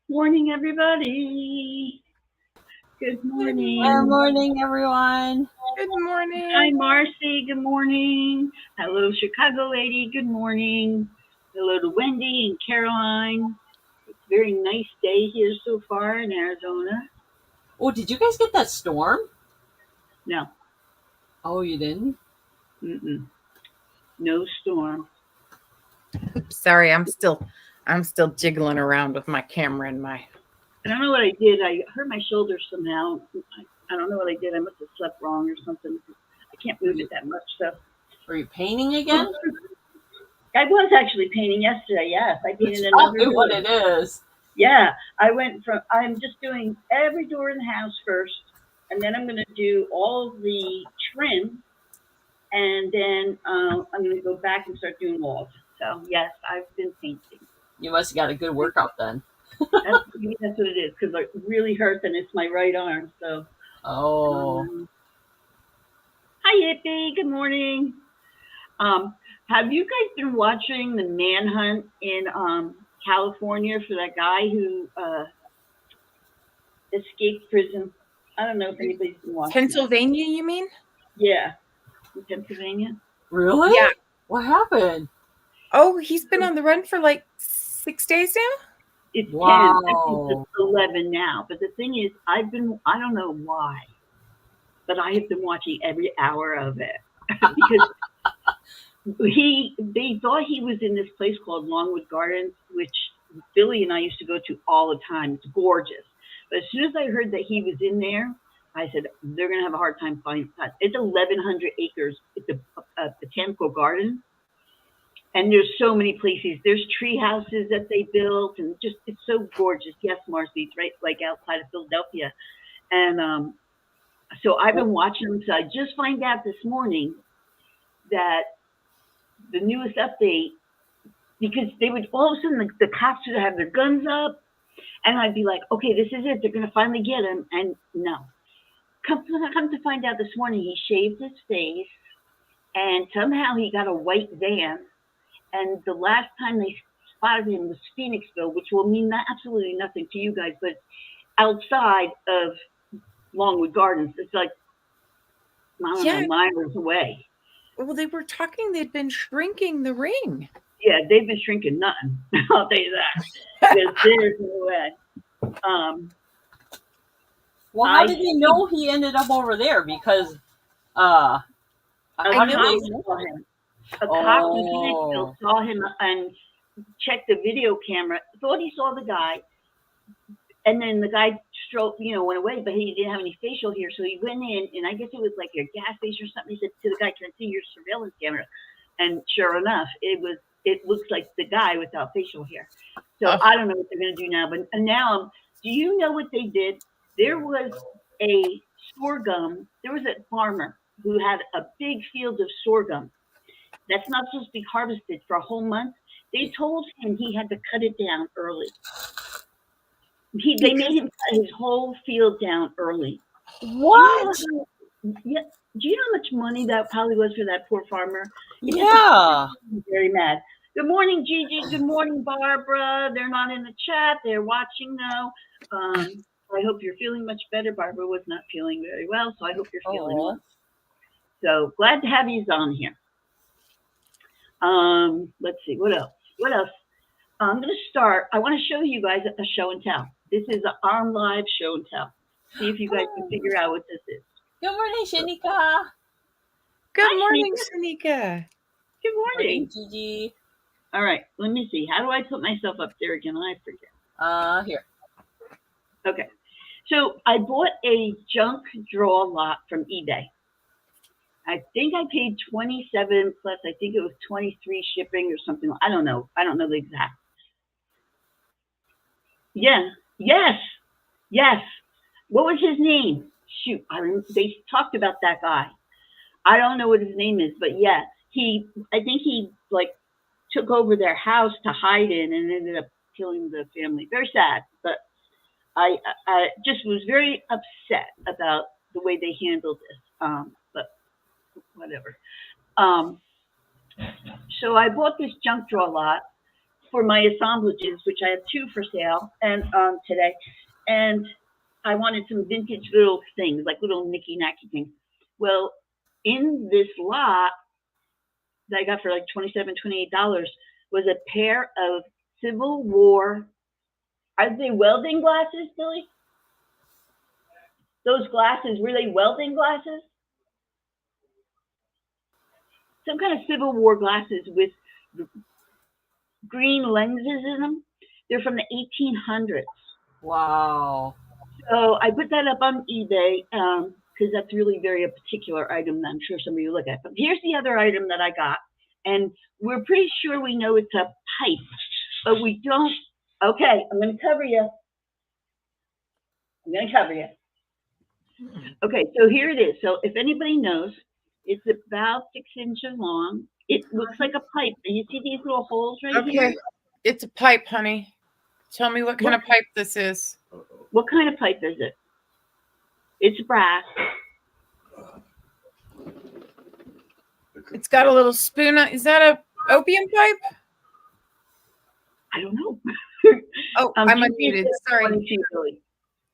Morning, everybody. Good Good morning. morning, everyone. Good Hi, morning. Marcy. Good morning. Hello, Chicago lady. Good morning. Hello to Wendy and Caroline. It's a very nice day here so far in Arizona. Oh, did you guys get that storm? No, Oh, you didn't? no storm. Sorry, I'm still jiggling around with my camera and my. I don't know what I did. I hurt my shoulder somehow. I don't know what I did. I must have slept wrong or something. I can't move it that much. So Are you painting again? I was actually painting yesterday. Yes, I That's painted another probably what door. it is. Yeah, I'm just doing every door in the house first, and then I'm going to do all the trim, and then I'm going to go back and start doing walls. So, yes, I've been painting. You must have got a good workout then. That's what it is, because it really hurts, and it's my right arm. So, Oh, hi, Yippee. Good morning. Um, have you guys been watching the manhunt in California for that guy who escaped prison? I don't know if anybody's been watching that. Pennsylvania, you mean? Yeah, in Pennsylvania. really? Yeah. What happened? Oh, he's been on the run for like 6 days now? It's 10. Actually, Wow. it's 11 now. But the thing is, I don't know why, but I have been watching every hour of it because they thought he was in this place called Longwood Gardens, which Billy and I used to go to all the time. It's gorgeous. But as soon as I heard that he was in there, I said, they're going to have a hard time finding that. It's 1,100 acres at the Botanical Garden. And there's so many places. There's tree houses that they built, and just it's so gorgeous. Yes, Marcy, it's right like outside of Philadelphia. And so I've been watching them. So I just find out this morning that the newest update, because they would all of a sudden the cops would have their guns up, and I'd be like, okay, this is it. They're gonna finally get him. And no, come to find out this morning, he shaved his face, and somehow he got a white van. And the last time they spotted him was Phoenixville, which will mean absolutely nothing to you guys, but outside of Longwood Gardens, it's like, I don't know, miles away. Well, they were talking they'd been shrinking the ring. Yeah, they've been shrinking nothing. I'll tell you that. Because there's no way. Well, how did they know he ended up over there? Because, how did they know? Saw him. A cop in Phoenixville saw him and checked the video camera, thought he saw the guy, and then the guy went away, but he didn't have any facial hair, so he went in, and I guess it was like your gas station or something. He said to the guy, "Can I see your surveillance camera?" And sure enough, it looks like the guy without facial hair. So I don't know what they're going to do now. But now, do you know what they did? There was a sorghum. There was a farmer who had a big field of sorghum that's not supposed to be harvested for a whole month. They told him he had to cut it down early. They made him cut his whole field down early. What? Yeah. Do you know how much money that probably was for that poor farmer? Yeah. Very mad. Good morning, Gigi. Good morning, Barbara. They're not in the chat. They're watching now. I hope you're feeling much better. Barbara was not feeling very well, so I hope you're feeling well. So glad to have you on here. Let's see. What else? I'm going to start. I want to show you guys a show and tell. This is an on live show and tell. See if you guys can figure out what this is. Good morning, Shanika. Good morning, Shanika. Good morning, Gigi. All right, let me see. How do I put myself up there again? I forget. Here. Okay. So I bought a junk draw lot from eBay. I think I paid 27 plus. I think it was 23 shipping or something. I don't know. I don't know the exact. Yeah. Yes. What was his name? Shoot, they talked about that guy. I don't know what his name is, but yeah, I think he like took over their house to hide in and ended up killing the family. Very sad, but I just was very upset about the way they handled this. But whatever. So I bought this junk draw lot, for my assemblages, which I have 2 for sale and today, and I wanted some vintage little things, like little nicky-nacky things. Well, in this lot that I got for like $27, $28 was a pair of Civil War, are they welding glasses, Billy? Those glasses, were they welding glasses? Some kind of Civil War glasses with green lenses in them. They're from the 1800s. Wow. So I put that up on eBay because that's really very a particular item that I'm sure somebody will look at. But here's the other item that I got. And we're pretty sure we know it's a pipe, but we don't. Okay, I'm going to cover you. Okay, so here it is. So if anybody knows, it's about 6 inches long. It looks like a pipe. And you see these little holes right here? Okay, it's a pipe, honey. Tell me what kind of pipe this is. What kind of pipe is it? It's brass. It's got a little spoon. Is that a opium pipe? I don't know. Oh, I'm unmuted. Sorry.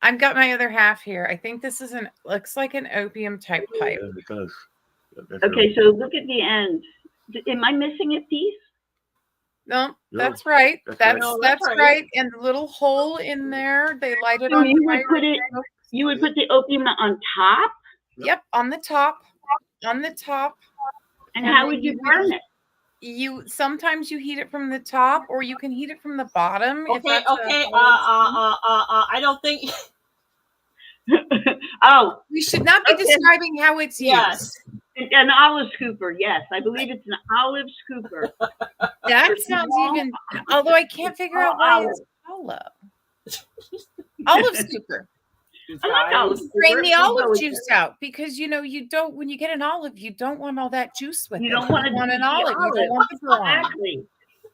I've got my other half here. I think this is looks like an opium type pipe. Yeah, it does. Okay, so look at the end. Am I missing a piece? No, that's right. That's right. And the little hole in there, they light it on fire. You would put the opium on top? Yep, on the top. On the top. And how would you burn it? Sometimes you heat it from the top, or you can heat it from the bottom. Okay. I don't think. Oh, we should not be describing how it's used. Yes. An olive scooper. Yes, I believe it's an olive scooper. That sounds even. Although I can't figure out why it's olive. Olive scooper. Drain the olive juice out because you don't. When you get an olive, you don't want all that juice with it. You don't want an olive. You don't want the brine. Exactly.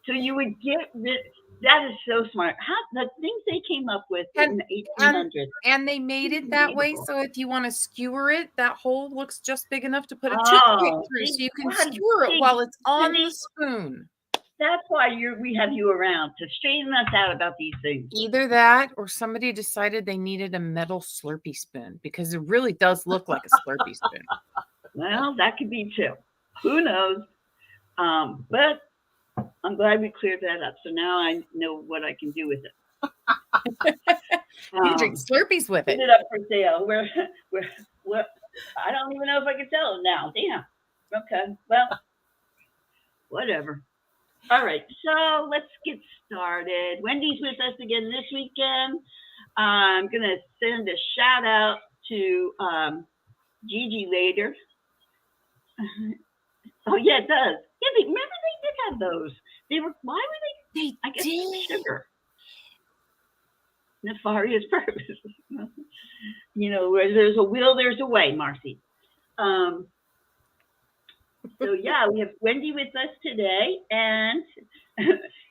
So you would get rid. That is so smart. The things they came up with in the 1800s. And they made it that way so if you want to skewer it, that hole looks just big enough to put a toothpick through, so you can skewer it while it's on the spoon. That's why we have you around, to straighten us out about these things. Either that or somebody decided they needed a metal Slurpee spoon because it really does look like a Slurpee spoon. Well, that could be too. Who knows? But I'm glad we cleared that up. So now I know what I can do with it. You drink Slurpees with it. Put it up for sale. I don't even know if I can sell it now. Damn. Okay. Well, whatever. All right. So let's get started. Wendy's with us again this weekend. I'm going to send a shout out to Gigi later. Oh, yeah, it does. Yeah, remember they did have those. Why were they? I guess sugar. Nefarious purpose. Where there's a will, there's a way, Marcy. So, yeah, we have Wendy with us today, and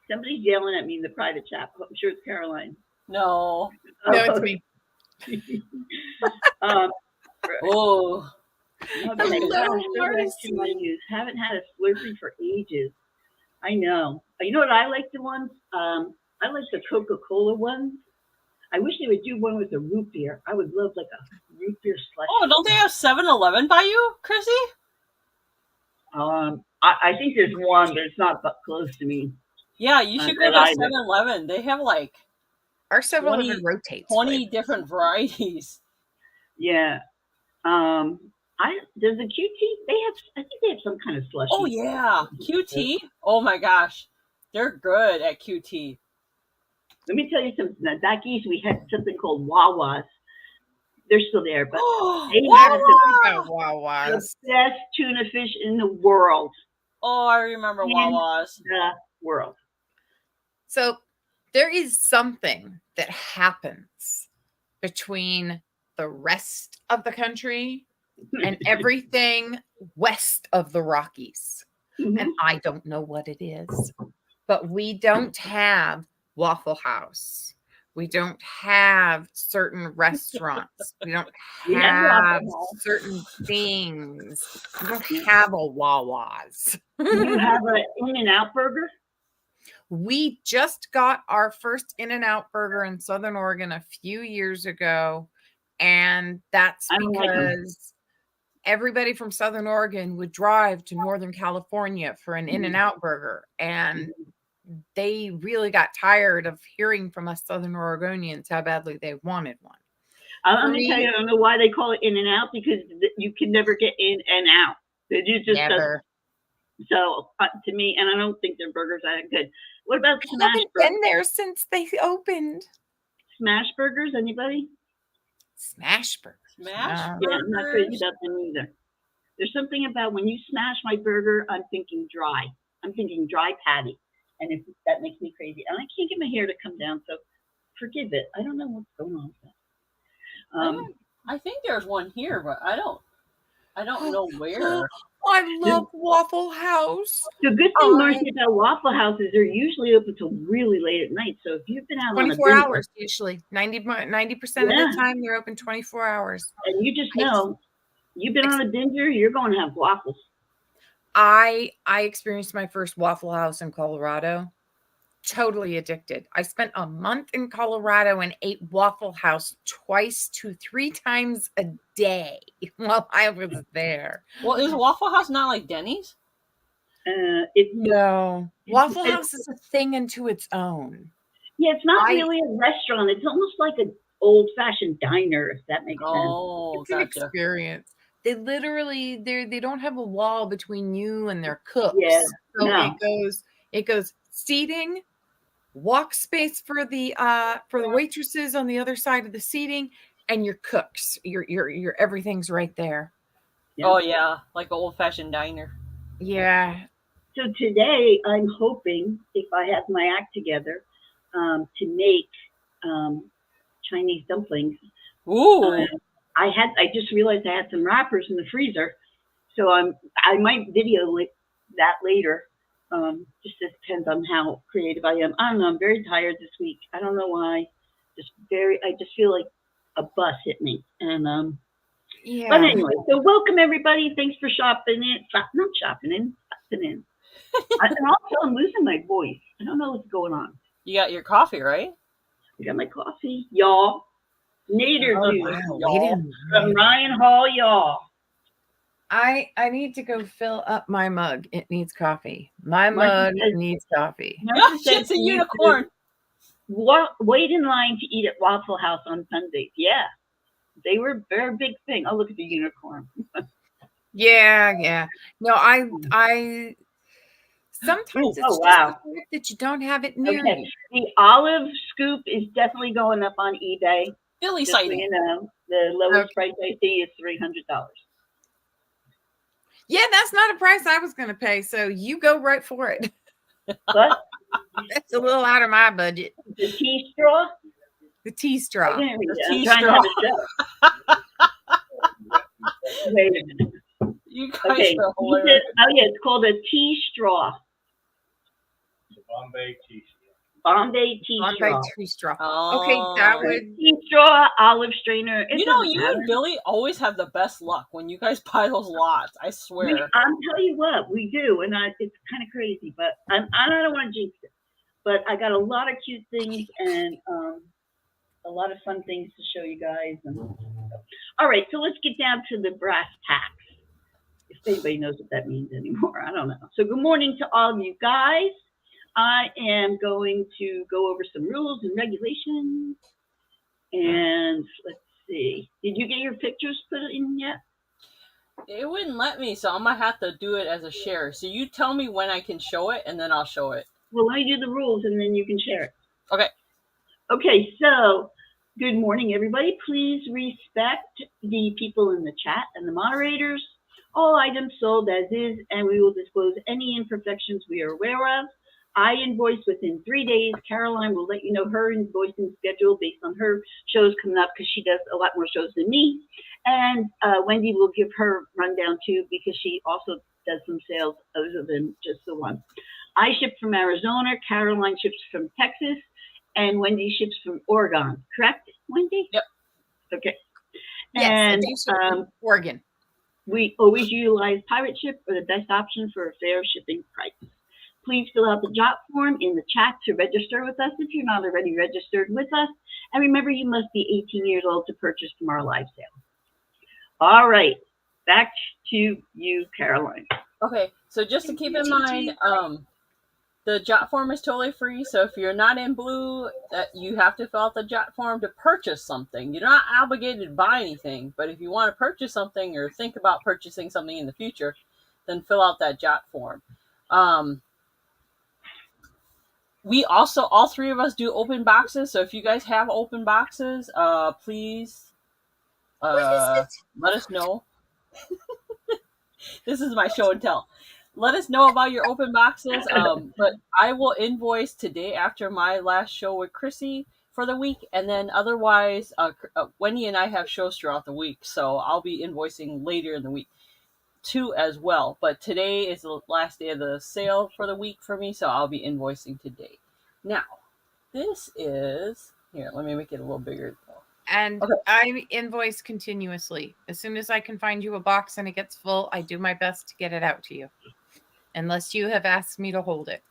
somebody's yelling at me in the private chat. I'm sure it's Caroline. No. No, it's me. Oh. Okay, haven't had a Slurpee for ages. I know. You know what I like the ones? I like the Coca-Cola ones. I wish they would do one with a root beer. I would love like a root beer slushie. Oh, don't they have 7-Eleven by you, Chrissy? I think there's one, but it's not close to me. Yeah, you should go to 7-Eleven. They have like our 7-Eleven rotates 20 different varieties. Yeah. Does the QT? I think they have some kind of slushie. Oh yeah, QT. Oh my gosh, they're good at QT. Let me tell you something. Back east, we had something called Wawas. They're still there, but they have the best tuna fish in the world. Oh, I remember Wawas. The world. So there is something that happens between the rest of the country and everything west of the Rockies. Mm-hmm. And I don't know what it is, but we don't have Waffle House. We don't have certain restaurants. We don't have certain things. We don't have a Wawa's. You have an In-N-Out burger? We just got our first In-N-Out burger in Southern Oregon a few years ago. And that's because everybody from Southern Oregon would drive to Northern California for an In-N-Out burger. And they really got tired of hearing from us Southern Oregonians how badly they wanted one. I'm going to tell you, I don't know why they call it In-N-Out, because you can never get in and out. It just never. So to me, and I don't think their burgers are that good. What about smash burgers? I haven't been there since they opened. Smash burgers, anybody? Smash burgers. Yeah, I'm not crazy about them either. There's something about when you smash my burger, I'm thinking dry. I'm thinking dry patty. And if that makes me crazy. And I can't get my hair to come down, so forgive it. I don't know what's going on with that. I think there's one here, but I don't know where. I love Waffle House. The good thing, Marcy, about Waffle Houses, they're usually open till really late at night. So if you've been out 24 hours, usually 90% of the time they're open 24 hours. And you just know, you've been on a binger, you're going to have waffles. I experienced my first Waffle House in Colorado. Totally addicted. I spent a month in Colorado and ate Waffle House 2 to 3 times a day while I was there. Well, is Waffle House not like Denny's? No. Waffle House is a thing unto its own. Yeah, it's not really a restaurant. It's almost like an old-fashioned diner, if that makes sense. Oh, it's an experience. They literally, they don't have a wall between you and their cooks. Yeah, so it goes seating, walk space for the waitresses on the other side of the seating, and your cooks. Your everything's right there. Yeah. Oh yeah, like an old-fashioned diner. Yeah. So today I'm hoping, if I have my act together, to make Chinese dumplings. Ooh. I just realized I had some wrappers in the freezer, so I might video that later. Just depends on how creative I am. I don't know. I'm very tired this week. I don't know why. I just feel like a bus hit me. And yeah. But anyway, so welcome everybody. Thanks for shopping in. Not shopping in. Shopping in. And also, I'm losing my voice. I don't know what's going on. You got your coffee, right? I got my coffee, y'all. Nader juice, y'all. From Ryan Hall, y'all. I need to go fill up my mug. It needs coffee. My mug needs coffee. It's a unicorn. Wait in line to eat at Waffle House on Sundays. Yeah. They're a big thing. Oh, look at the unicorn. Yeah. No, I sometimes it's just the fact that you don't have it near you. The olive scoop is definitely going up on eBay. Philly sighting. You know, the lowest price I see is $300. Yeah, that's not a price I was going to pay. So you go right for it. What? That's a little out of my budget. The tea straw? The tea straw. The tea straw. Wait a minute. You guys are hilarious. It's called a tea straw. It's a Bombay tea straw. Bombay tea straw. Oh. Okay, that would tea straw, olive strainer. You and Billy always have the best luck when you guys buy those lots. I swear. I'm telling you what, we do, and it's kind of crazy, but I don't want to jinx it. But I got a lot of cute things and a lot of fun things to show you guys. All right, so let's get down to the brass tacks. If anybody knows what that means anymore, I don't know. So good morning to all of you guys. I am going to go over some rules and regulations. And let's see. Did you get your pictures put in yet? It wouldn't let me, so I'm going to have to do it as a share. So you tell me when I can show it, and then I'll show it. Well, let me do the rules, and then you can share it. Okay. Okay, so good morning, everybody. Please respect the people in the chat and the moderators. All items sold as is, and we will disclose any imperfections we are aware of. I invoice within 3 days. Caroline will let you know her invoicing schedule based on her shows coming up because she does a lot more shows than me. And Wendy will give her rundown too because she also does some sales other than just the one. I ship from Arizona. Caroline ships from Texas. And Wendy ships from Oregon. Correct, Wendy? Yep. Okay. Yes, and I do ship from Oregon. We always utilize pirate ship for the best option for a fair shipping price. please fill out the jot form in the chat to register with us if you're not already registered with us. And remember, you must be 18 years old to purchase from our live sale. All right, back to you, Caroline. Okay, so just to keep in mind, the jot form is totally free. So if you're not in blue, you have to fill out the jot form to purchase something. You're not obligated to buy anything, but if you want to purchase something or think about purchasing something in the future, then fill out that jot form. We also, all three of us do open boxes. So if you guys have open boxes, please let us know. This is my show and tell. Let us know about your open boxes. But I will invoice today after my last show with Chrissy for the week. And then otherwise, Wendy and I have shows throughout the week. So I'll be invoicing later in the week too as well. But today is the last day of the sale for the week for me. So I'll be invoicing today. Now, this is, here, let me make it a little bigger. And okay. I invoice continuously. As soon as I can find you a box and it gets full, I do my best to get it out to you. Unless you have asked me to hold it.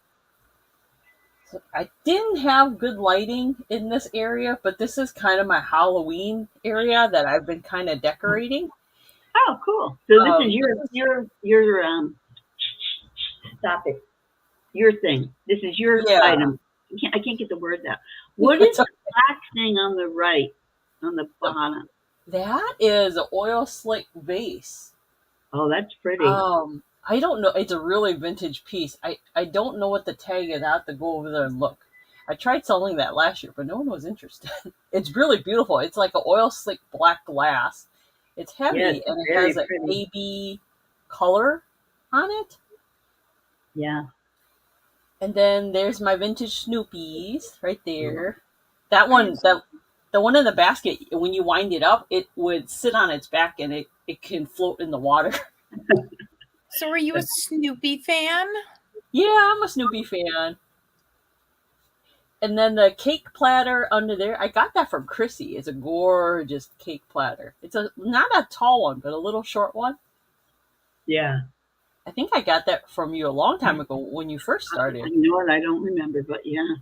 So I didn't have good lighting in this area, but this is kind of my Halloween area that I've been kind of decorating. Oh, cool. So this is your stop it. Your thing. This is your item. I can't get the words out. What is the black thing on the right? On the bottom. That is an oil slick vase. Oh, that's pretty. I don't know. It's a really vintage piece. I don't know what the tag is. I have to go over there and look. I tried selling that last year, but no one was interested. It's really beautiful. It's like an oil slick black glass. It's heavy and it has a baby color on it. Yeah. And then there's my vintage Snoopies right there. That one, the one in the basket, when you wind it up, it would sit on its back and it can float in the water. So are you a Snoopy fan? Yeah, I'm a Snoopy fan. And then the cake platter under there, I got that from Chrissy. It's a gorgeous cake platter. It's not a tall one, but a little short one. Yeah. I think I got that from you a long time ago when you first started. I know it. I don't remember, but yeah.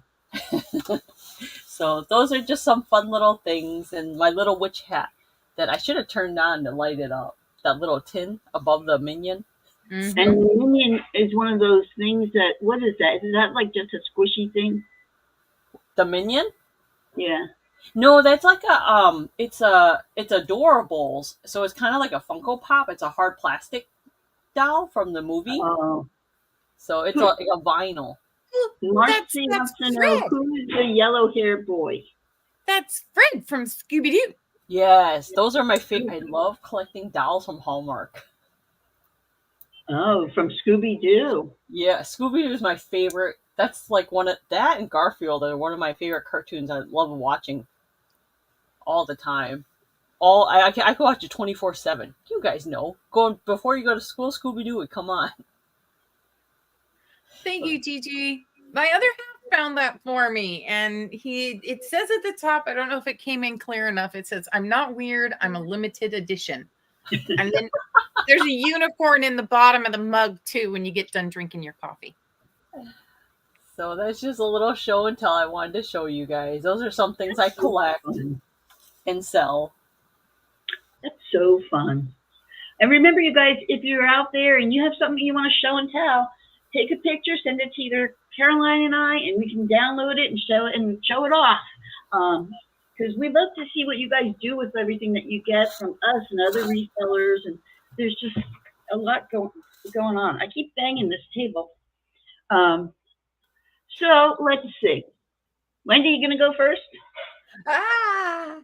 So those are just some fun little things. And my little witch hat that I should have turned on to light it up. That little tin above the minion. Mm-hmm. And the minion is one of those things that, what is that? Is that like just a squishy thing? The minion? Yeah. No, that's like it's Adorables. So it's kind of like a Funko Pop. It's a hard plastic doll from the movie. Oh. So it's like a vinyl. Marcy wants to know who is the yellow hair boy. That's Fred from Scooby-Doo. Yes, those are my favorite. I love collecting dolls from Hallmark. Oh, from Scooby-Doo. Yeah, Scooby-Doo is my favorite. That's like that and Garfield are one of my favorite cartoons. I love watching all the time. I could watch it 24/7. You guys know. Before you go to school, Scooby-Doo would come on. Thank you, Gigi. My other half found that for me, and it says at the top, I don't know if it came in clear enough, it says, "I'm not weird, I'm a limited edition." And then there's a unicorn in the bottom of the mug too when you get done drinking your coffee. So that's just a little show and tell I wanted to show you guys. Those are some things I collect and sell. That's so fun. And remember, you guys, if you're out there and you have something you want to show and tell, take a picture, send it to either Caroline and I, and we can download it and show it off. Because we'd love to see what you guys do with everything that you get from us and other resellers. And there's just a lot going on. I keep banging this table. So let's see. Wendy, you going to go first? Ah!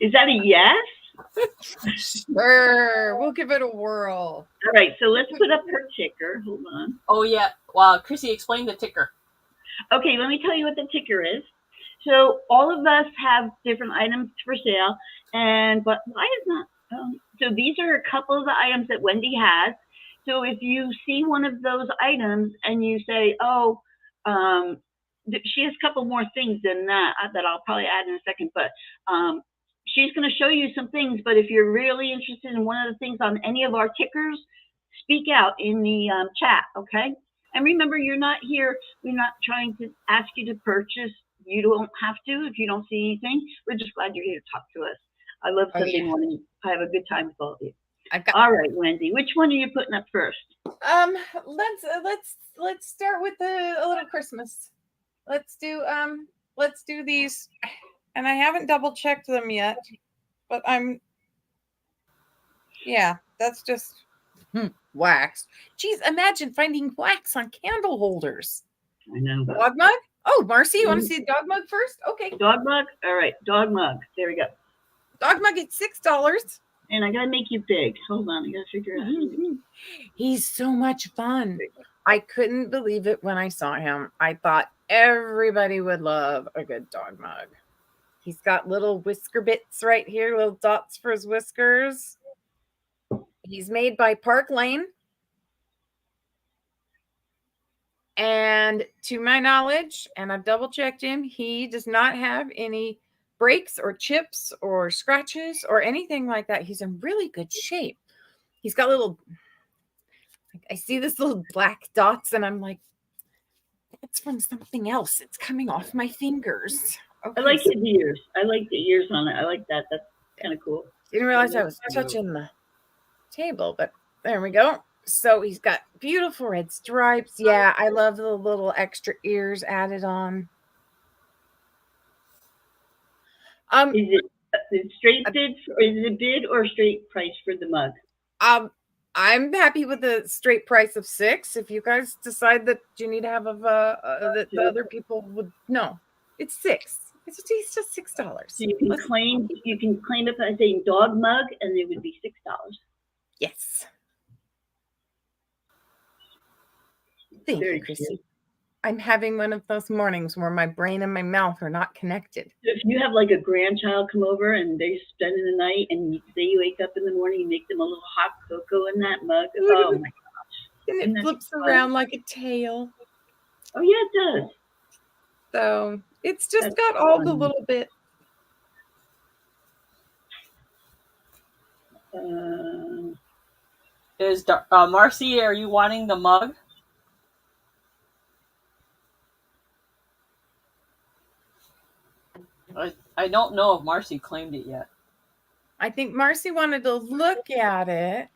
Is that a yes? Sure. We'll give it a whirl. All right. So let's put up her ticker. Hold on. Oh, yeah. Well, Chrissy, explain the ticker. Okay. Let me tell you what the ticker is. So all of us have different items for sale. But why is not? So these are a couple of the items that Wendy has. So if you see one of those items and you say, oh, she has a couple more things than that I'll probably add in a second, but she's going to show you some things. But if you're really interested in one of the things on any of our tickers, speak out in the chat, okay? And remember, you're not here. We're not trying to ask you to purchase. You don't have to if you don't see anything. We're just glad you're here to talk to us. I love Sunday morning. I have a good time with all of you. All right, Wendy, which one are you putting up first? Let's start with a little Christmas. Let's do these, and I haven't double checked them yet, but that's just wax. Geez, imagine finding wax on candle holders. I know. Dog mug? Oh, Marcy, you want to see the dog mug first? Okay. Dog mug? All right, dog mug. There we go. Dog mug at $6. And I got to make you big. Hold on, I got to figure out. He's so much fun. I couldn't believe it when I saw him. I thought everybody would love a good dog mug. He's got little whisker bits right here, little dots for his whiskers. He's made by Park Lane. And to my knowledge, and I've double checked him, he does not have any breaks or chips or scratches or anything like that. He's in really good shape. He's got I see this little black dots and I'm like, it's from something else. It's coming off my fingers. Okay, I like his ears. I like the ears on it. I like that. That's kind of cool. Didn't realize I was touching the table, but there we go. So he's got beautiful red stripes. Yeah, I love the little extra ears added on. Is it straight bid, or is it a bid or straight price for the mug? I'm happy with the straight price of $6. If you guys decide that you need to have that the other people would no, it's $6. It's just $6. So you can claim it as a dog mug, and it would be $6. Yes. Thank you, Chrissy. I'm having one of those mornings where my brain and my mouth are not connected. If you have like a grandchild come over and they're spending the night, and you wake up in the morning, you make them a little hot cocoa in that mug. Oh my gosh! And it flips around like a tail. Oh yeah, it does. So it's just got all the little bit. Is Marcy? Are you wanting the mug? I don't know if Marcy claimed it yet. I think Marcy wanted to look at it.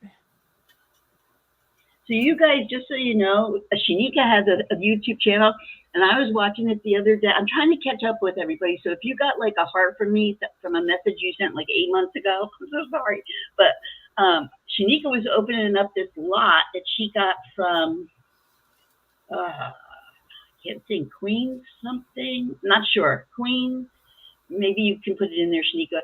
So you guys, just so you know, Shanika has a YouTube channel, and I was watching it the other day. I'm trying to catch up with everybody. So if you got like a heart from me from a message you sent like 8 months ago, I'm so sorry. But Shanika was opening up this lot that she got from, I can't think, Queen something. Not sure. Queen. Maybe you can put it in there, Shanika,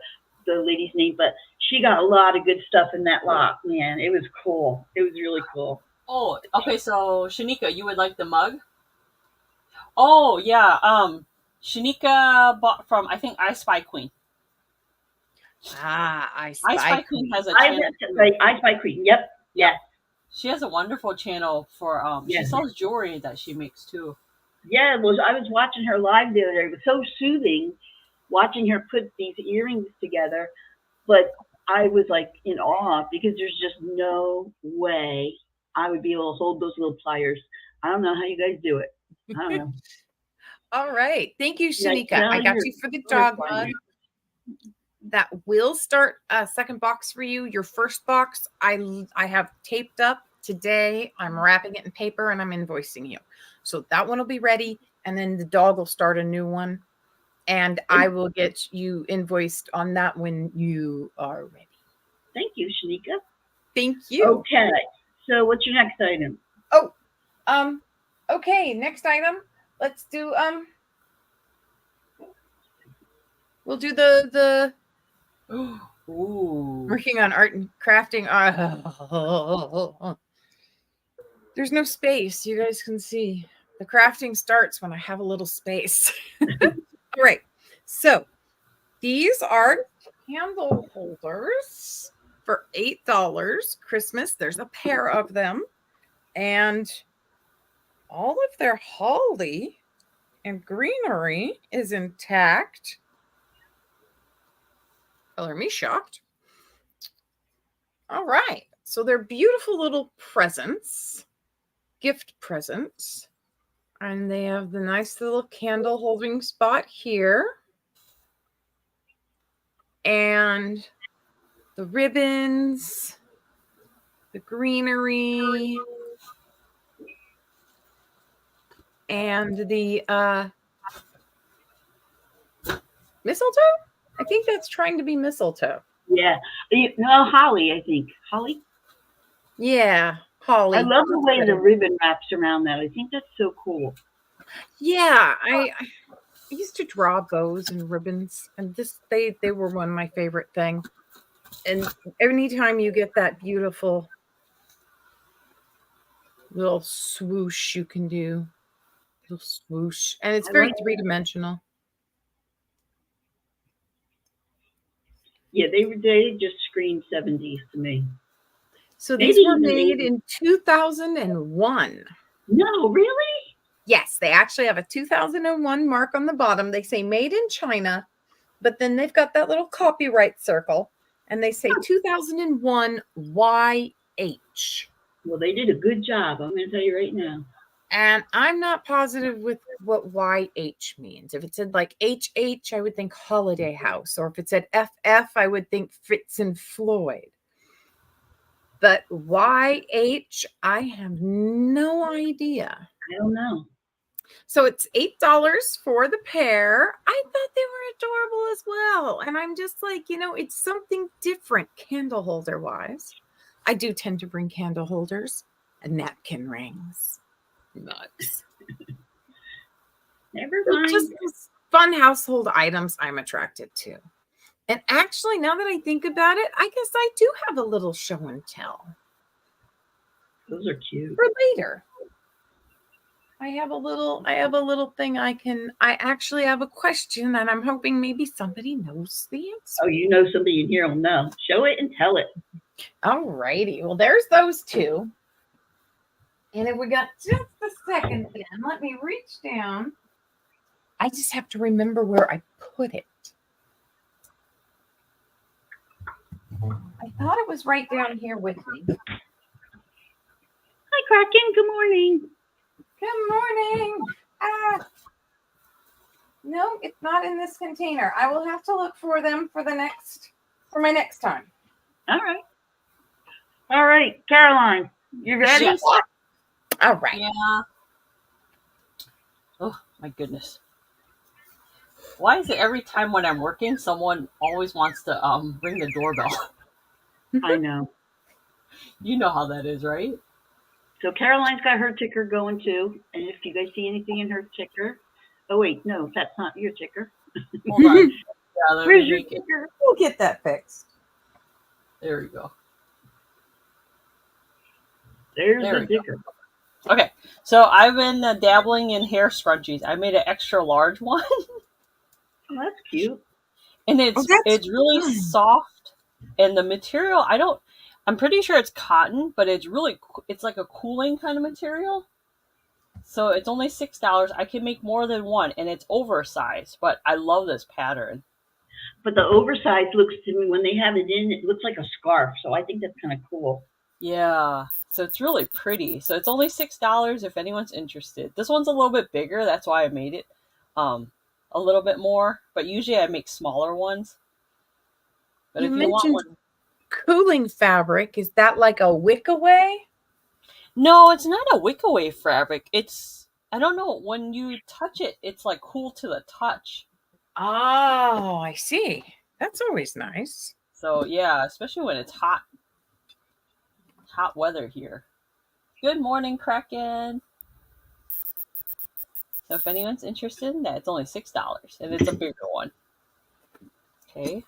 the lady's name. But she got a lot of good stuff in that lot, man. It was cool. It was really cool. Oh, okay. So Shanika, you would like the mug? Oh yeah. Shanika bought from, I think, I Spy Queen. I Spy Queen has a channel. Right, I Spy Queen. Yep. Yes. She has a wonderful channel for yes. She sells jewelry that she makes too. Yeah, well, I was watching her live the other day. It was so soothing watching her put these earrings together, but I was like in awe because there's just no way I would be able to hold those little pliers. I don't know how you guys do it. I don't know. All right. Thank you, Shanika. I got you for the dog mug. That will start a second box for you. Your first box, I have taped up today. I'm wrapping it in paper and I'm invoicing you. So that one will be ready. And then the dog will start a new one. And I will get you invoiced on that when you are ready. Thank you, Shanika. Thank you. Okay. So what's your next item? Oh, okay. Next item. Let's do, we'll do the Ooh. Working on art and crafting. There's no space. You guys can see the crafting starts when I have a little space. All right. So these are candle holders for $8. Christmas. There's a pair of them. And all of their holly and greenery is intact. Color me shocked. All right. So they're beautiful little presents, gift presents. And they have the nice little candle holding spot here. And the ribbons, the greenery, and the mistletoe? I think that's trying to be mistletoe. Yeah. No, holly, I think. Holly? Yeah, holly. I love the way the ribbon wraps around that. I think that's so cool. Yeah, I used to draw bows and ribbons, and they were one of my favorite things. And anytime you get that beautiful little swoosh you can do, little swoosh, and it's very three-dimensional. Yeah, they just scream 70s to me. So these were made in 2001. No, really? Yes, they actually have a 2001 mark on the bottom. They say made in China, but then they've got that little copyright circle, and they say 2001 YH. Well, they did a good job. I'm going to tell you right now. And I'm not positive with what YH means. If it said like HH, I would think Holiday House. Or if it said FF, I would think Fritz and Floyd. But YH, I have no idea. I don't know. So it's $8 for the pair. I thought they were adorable as well. And I'm just like, it's something different candle holder wise. I do tend to bring candle holders and napkin rings. Nuts. Never mind. Just fun household items I'm attracted to. And actually, now that I think about it, I guess I do have a little show and tell. Those are cute. For later. I have a little thing I actually have a question, and I'm hoping maybe somebody knows the answer. Oh, you know somebody in here will know. Show it and tell it. All righty. Well, there's those two. And if we got just a second then, let me reach down. I just have to remember where I put it. I thought it was right down here with me. Hi, Kraken. Good morning. Good morning. No, it's not in this container. I will have to look for them for my next time. All right, Caroline, you ready? Yes. All right. Yeah. Oh my goodness. Why is it every time when I'm working, someone always wants to ring the doorbell? I know. You know how that is, right? So Caroline's got her ticker going too. And if you guys see anything in her ticker, oh wait, no, that's not your ticker. Hold on. Yeah, Where's your ticker? We'll get that fixed. There we go. There's There the we go. ticker. Okay, so I've been dabbling in hair scrunchies. I made an extra large one. Oh, that's cute. And it's really soft, and the material I'm pretty sure it's cotton, but it's like a cooling kind of material. So it's only $6. I can make more than one, and it's oversized, but I love this pattern. But the oversized looks to me, when they have it in, it looks like a scarf. So I think that's kind of cool. Yeah, so it's really pretty. So it's only $6 if anyone's interested. This one's a little bit bigger, that's why I made it a little bit more. But usually I make smaller ones. But You if you want mentioned one, cooling fabric. Is that like a wick away? no, it's not a wick away fabric. It's, I don't know, when you touch it, it's like cool to the touch. Oh, I see. That's always nice. So yeah, especially when it's hot weather here. Good morning, Kraken. So if anyone's interested in that, it's only $6, and it's a bigger one. Okay.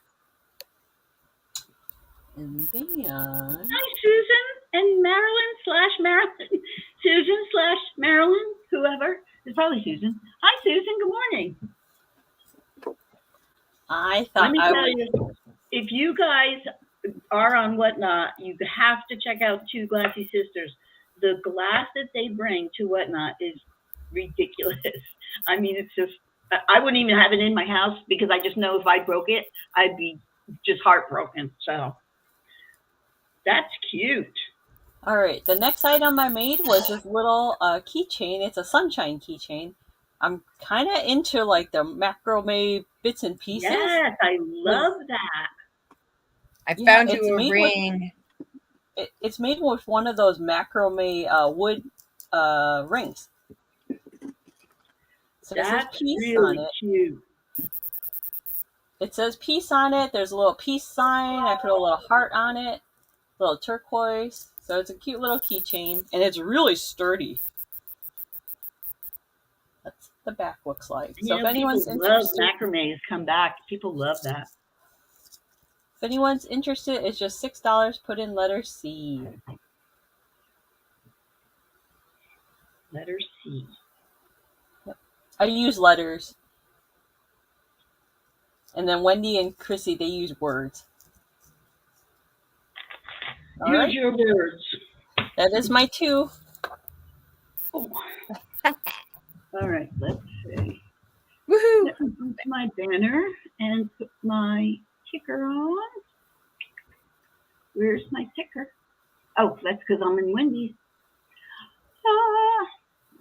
And then Hi, Susan and Marilyn. Susan/Marilyn, whoever. It's probably Susan. Hi, Susan. Good morning. I Let thought me I tell would. you, if you guys are on Whatnot, you have to check out Two Glassy Sisters. The glass that they bring to Whatnot is ridiculous. I mean, it's just, I wouldn't even have it in my house because I just know if I broke it, I'd be just heartbroken. So That's cute. All right, the next item I made was this little keychain. It's a sunshine keychain. I'm kind of into like the macrame bits and pieces. Yes, I love that. I Yeah, found it's you a made ring. It's made with one of those macrame wood rings. So it says That's peace on really it. cute. It says peace on it. There's a little peace sign. I put a little heart on it, little turquoise. So it's a cute little keychain, and it's really sturdy. That's what the back looks like. So You if know, anyone's people love interested, macrame has come back. People love that. if anyone's interested, it's just $6. Put in letter C. Letter C. I use letters, and then Wendy and Chrissy, they use words. All Use right, your words. that is my 2. Oh. All right, let's see. Woohoo! Let me put my banner and put my ticker on. Where's my ticker? Oh, that's because I'm in Wendy's. Ah.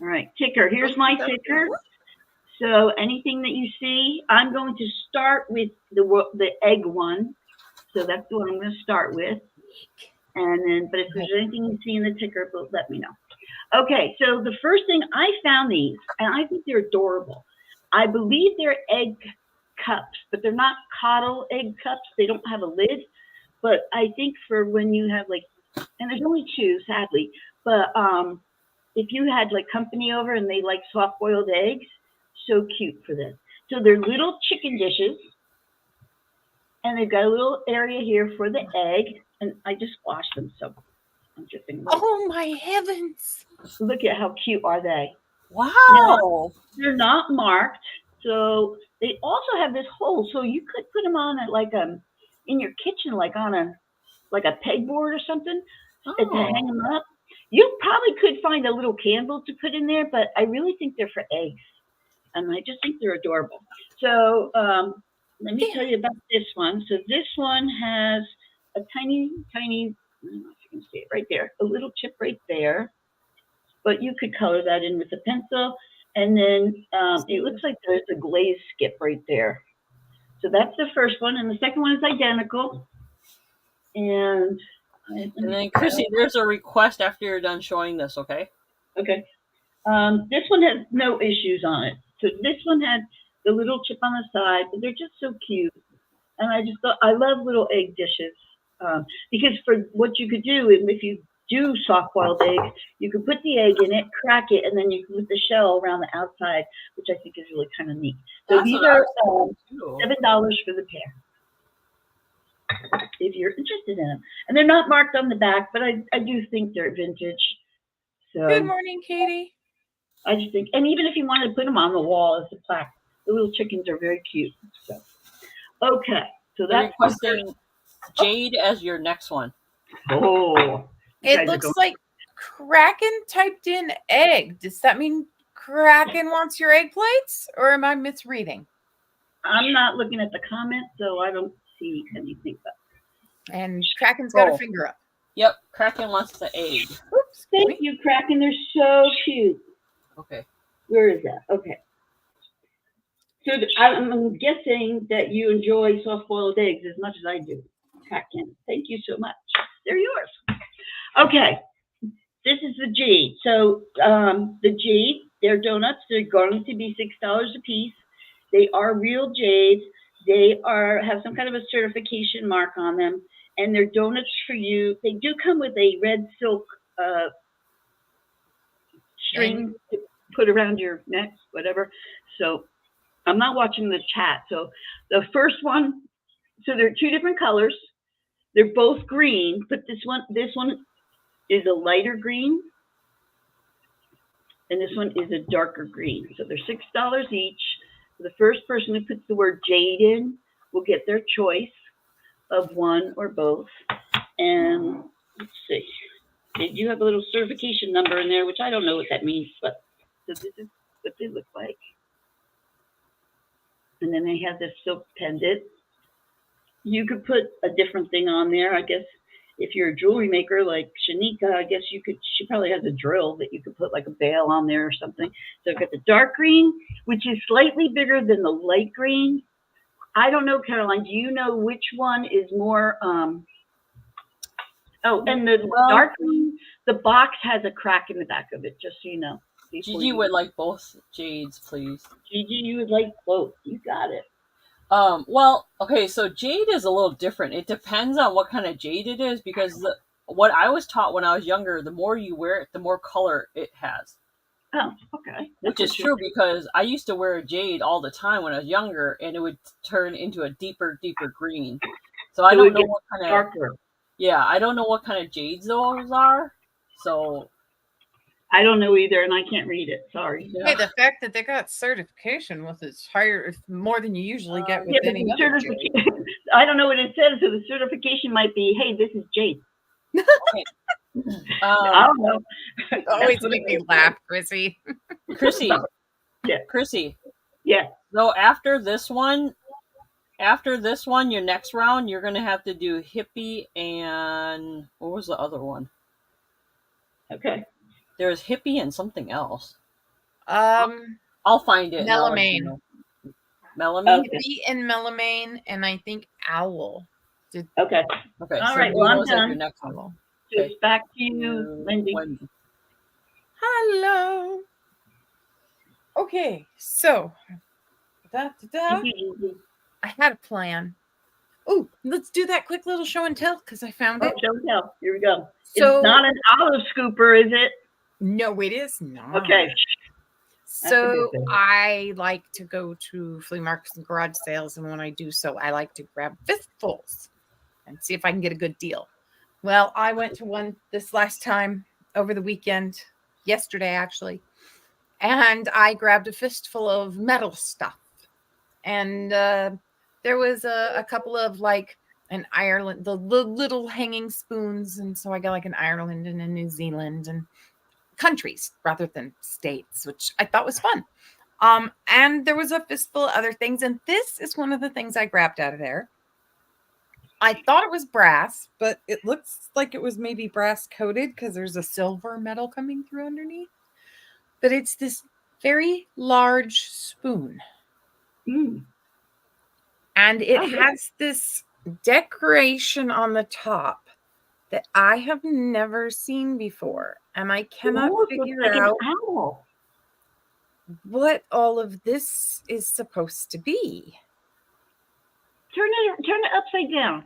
All right, ticker. Here's my ticker. So anything that you see, I'm going to start with the egg one. So that's the one I'm going to start with. And then, but if there's anything you see in the ticker, let me know. Okay, so the first thing, I found these, and I think they're adorable. I believe they're egg cups, but they're not coddle egg cups. They don't have a lid. But I think for when you have like, and there's only 2, sadly, but if you had like company over and they like soft-boiled eggs, so cute for this. So they're little chicken dishes, and they've got a little area here for the egg, and I just washed them, so I'm dripping. Oh my heavens! Look at how cute are they. Wow. Now, they're not marked, so they also have this hole, so you could put them on at like in your kitchen, like on a pegboard or something, to hang them up. You probably could find a little candle to put in there, but I really think they're for eggs, and I just think they're adorable. So let me tell you about this one. So this one has a tiny, I don't know if you can see it right there, a little chip right there. But you could color that in with a pencil. And then it looks like there's a glaze skip right there. So that's the first one. And the second one is identical. And then, Chrissy, there's a request after you're done showing this, okay? Okay. This one has no issues on it. So this one had the little chip on the side, but they're just so cute. And I just thought, I love little egg dishes. Because for what you could do, if you do soft-boiled eggs, you could put the egg in it, crack it, and then you can put the shell around the outside, which I think is really kind of neat. So these are $7 for the pair, if you're interested in them. And they're not marked on the back, but I do think they're vintage. So Good morning, Katie. I just think, and even if you wanted to put them on the wall as a plaque, the little chickens are very cute. So, okay, so that's requesting jade as your next one. Oh. It looks like Kraken typed in egg. Does that mean Kraken wants your egg plates, or am I misreading? I'm not looking at the comments, so I don't see anything. And Kraken's got a finger up. Yep, Kraken wants the egg. Oops, thank you, Kraken. They're so cute. Okay. Where is that? Okay. So I'm guessing that you enjoy soft-boiled eggs as much as I do. Kraken, thank you so much. They're yours. Okay. This is the jade. So the jade, they're donuts. They're going to be $6 a piece. They are real jade. They have some kind of a certification mark on them, and they're donuts for you. They do come with a red silk string to put around your neck, whatever. So I'm not watching the chat. So the first one, so there are 2 different colors. They're both green, but this one is a lighter green, and this one is a darker green. So they're $6 each. The first person who puts the word jade in will get their choice of one or both. And let's see. They do have a little certification number in there, which I don't know what that means, but so this is what they look like. And then they have this silk pendant. You could put a different thing on there, I guess. if you're a jewelry maker like Shanika, I guess you could. She probably has a drill that you could put like a bail on there or something. So I've got the dark green, which is slightly bigger than the light green. I don't know, Caroline. Do you know which one is more? Oh, and the dark green, the box has a crack in the back of it. Just so you know. Gigi would like both jades, please. Gigi, you would like both. You got it. Well, okay, so jade is a little different. It depends on what kind of jade it is, because what I was taught when I was younger, the more you wear it, the more color it has. Oh, okay. Which is true, because I used to wear jade all the time when I was younger, and it would turn into a deeper green. So I don't know what kind of darker. Yeah, I don't know what kind of jades those are. So I don't know either, and I can't read it. Sorry. Yeah. Hey, the fact that they got certification with it's higher, more than you usually get with any other jade. I don't know what it says, so the certification might be, hey, this is jade. I don't know. Always make me laugh, Chrissy. Chrissy. Yeah. Chrissy. Yeah. So after this one, your next round, you're going to have to do hippie and what was the other one? Okay. There's hippie and something else. I'll find it. Melamine. Melamine? Hippie and melamine, and I think owl. Okay. Okay. All so right. Well, I'm done. Your next one. So it's back to you, Wendy. Hello. Okay, so I had a plan. Oh, let's do that quick little show and tell because I found it. Show and tell. Here we go. So, it's not an olive scooper, is it? No, it is not. Okay. So I like to go to flea markets and garage sales, and when I do so, I like to grab fistfuls and see if I can get a good deal. Well, I went to one this last time over the weekend, yesterday actually, and I grabbed a fistful of metal stuff. And there was a couple of like an Ireland, the little hanging spoons. And so I got like an Ireland and a New Zealand and countries rather than states, which I thought was fun. And there was a fistful of other things. And this is one of the things I grabbed out of there. I thought it was brass, but it looks like it was maybe brass coated because there's a silver metal coming through underneath. But it's this very large spoon. And it has this decoration on the top that I have never seen before. And I cannot figure out what all of this is supposed to be. Turn it upside down.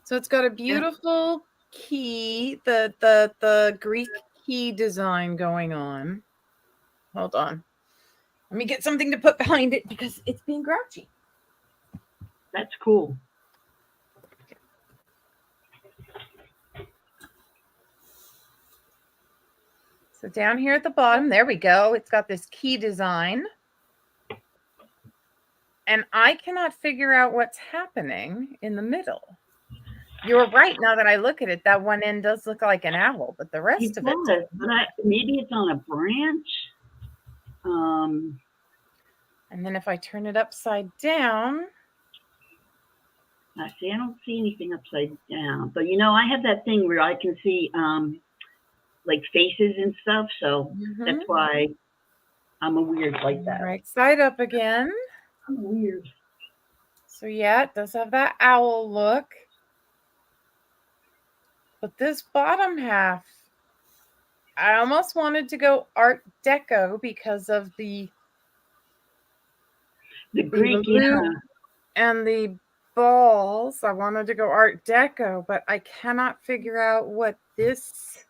So it's got a beautiful key, the Greek key design going on. Hold on. Let me get something to put behind it because it's being grouchy. That's cool. So down here at the bottom, there we go. It's got this key design. And I cannot figure out what's happening in the middle. You're right. Now that I look at it, that one end does look like an owl, but the rest of it. Maybe it's on a branch. And then if I turn it upside down. I don't see anything upside down. But I have that thing where I can see like faces and stuff. So that's why I'm a weird like that. Right side up again. I'm weird. So yeah, it does have that owl look. But this bottom half, I almost wanted to go Art Deco because of the Greek and the balls. I wanted to go Art Deco, but I cannot figure out what this.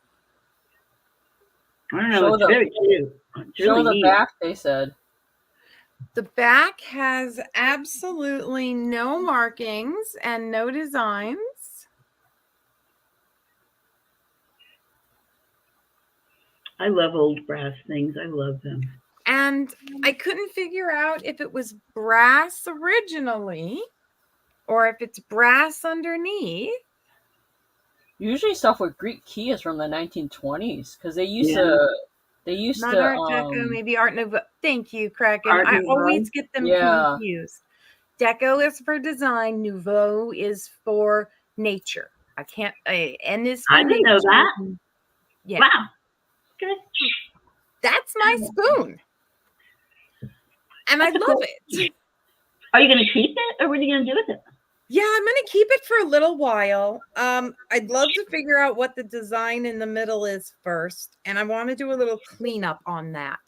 I don't know. It's very cute. Show the back, they said. The back has absolutely no markings and no designs. I love old brass things. I love them. And I couldn't figure out if it was brass originally or if it's brass underneath. Usually stuff with Greek key is from the 1920s because they used to Not Art Deco, maybe Art Nouveau. Thank you, Kraken. I always get them confused. Deco is for design. Nouveau is for nature. N is for I didn't know nature. that. Yeah. Wow. Good. That's my spoon. And I That's love cool. it. Are you going to keep it, or what are you going to do with it? Yeah, I'm going to keep it for a little while. I'd love to figure out what the design in the middle is first, and I want to do a little cleanup on that.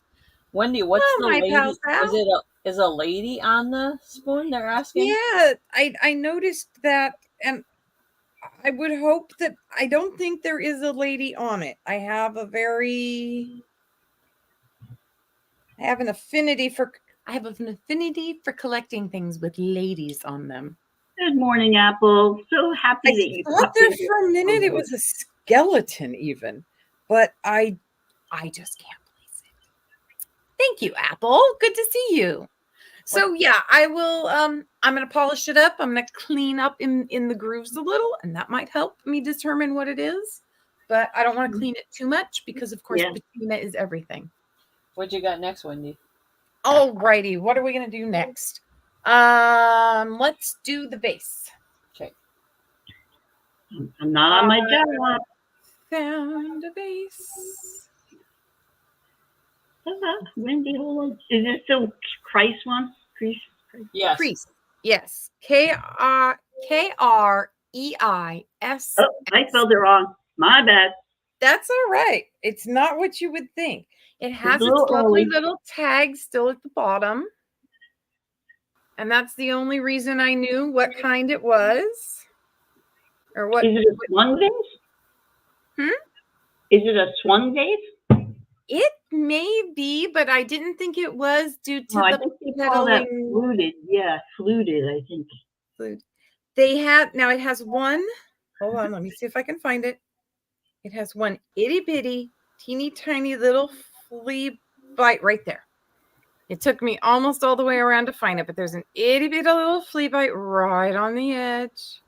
Wendy, what's Oh, the my lady? pal Sal. Is a lady on the spoon? They're asking. Yeah, I noticed that, and I would hope that I don't think there is a lady on it. I have an affinity for collecting things with ladies on them. Good morning, Apple. So happy that you thought popped there in here. for a minute it was a skeleton even, but I just can't place it. Thank you, Apple. Good to see you. So yeah, I will I'm going to polish it up. I'm going to clean up in the grooves a little, and that might help me determine what it is. But I don't want to clean it too much because of course patina is everything. What you got next, Wendy? All righty. What are we going to do next? Let's do the base. Okay. I'm not on my job. Found a base. Wendy, hold on. Is this the Christ one? Christ? Yes. Crease. Yes. Kreis. Oh, I spelled it wrong. My bad. That's all right. It's not what you would think. It has its little lovely early. little tag still at the bottom. And that's the only reason I knew what kind it was. Or what. Is it a swung vase? Is it a swung vase? It may be, but I didn't think it was due to I the think they call that fluted. Yeah, fluted, I think. Now it has one. Hold on, let me see if I can find it. It has one itty bitty, teeny tiny little flea bite right there. It took me almost all the way around to find it, but there's an itty bitty little flea bite right on the edge.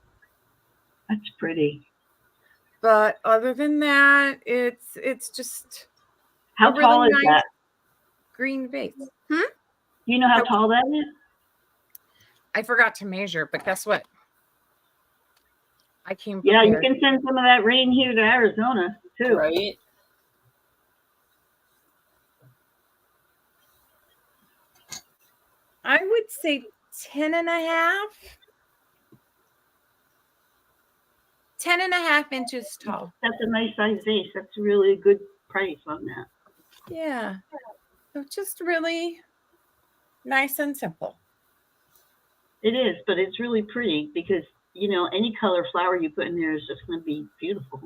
That's pretty. But other than that, it's just how really tall is nice that? Green vase. Do you know how tall that is? I forgot to measure, but guess what? I came prepared. Yeah, you can send some of that rain here to Arizona too. Right. I would say 10 and a half inches tall. That's a nice size vase. That's really a good price on that. Yeah. So just really nice and simple. It is, but it's really pretty because, any color flower you put in there is just going to be beautiful.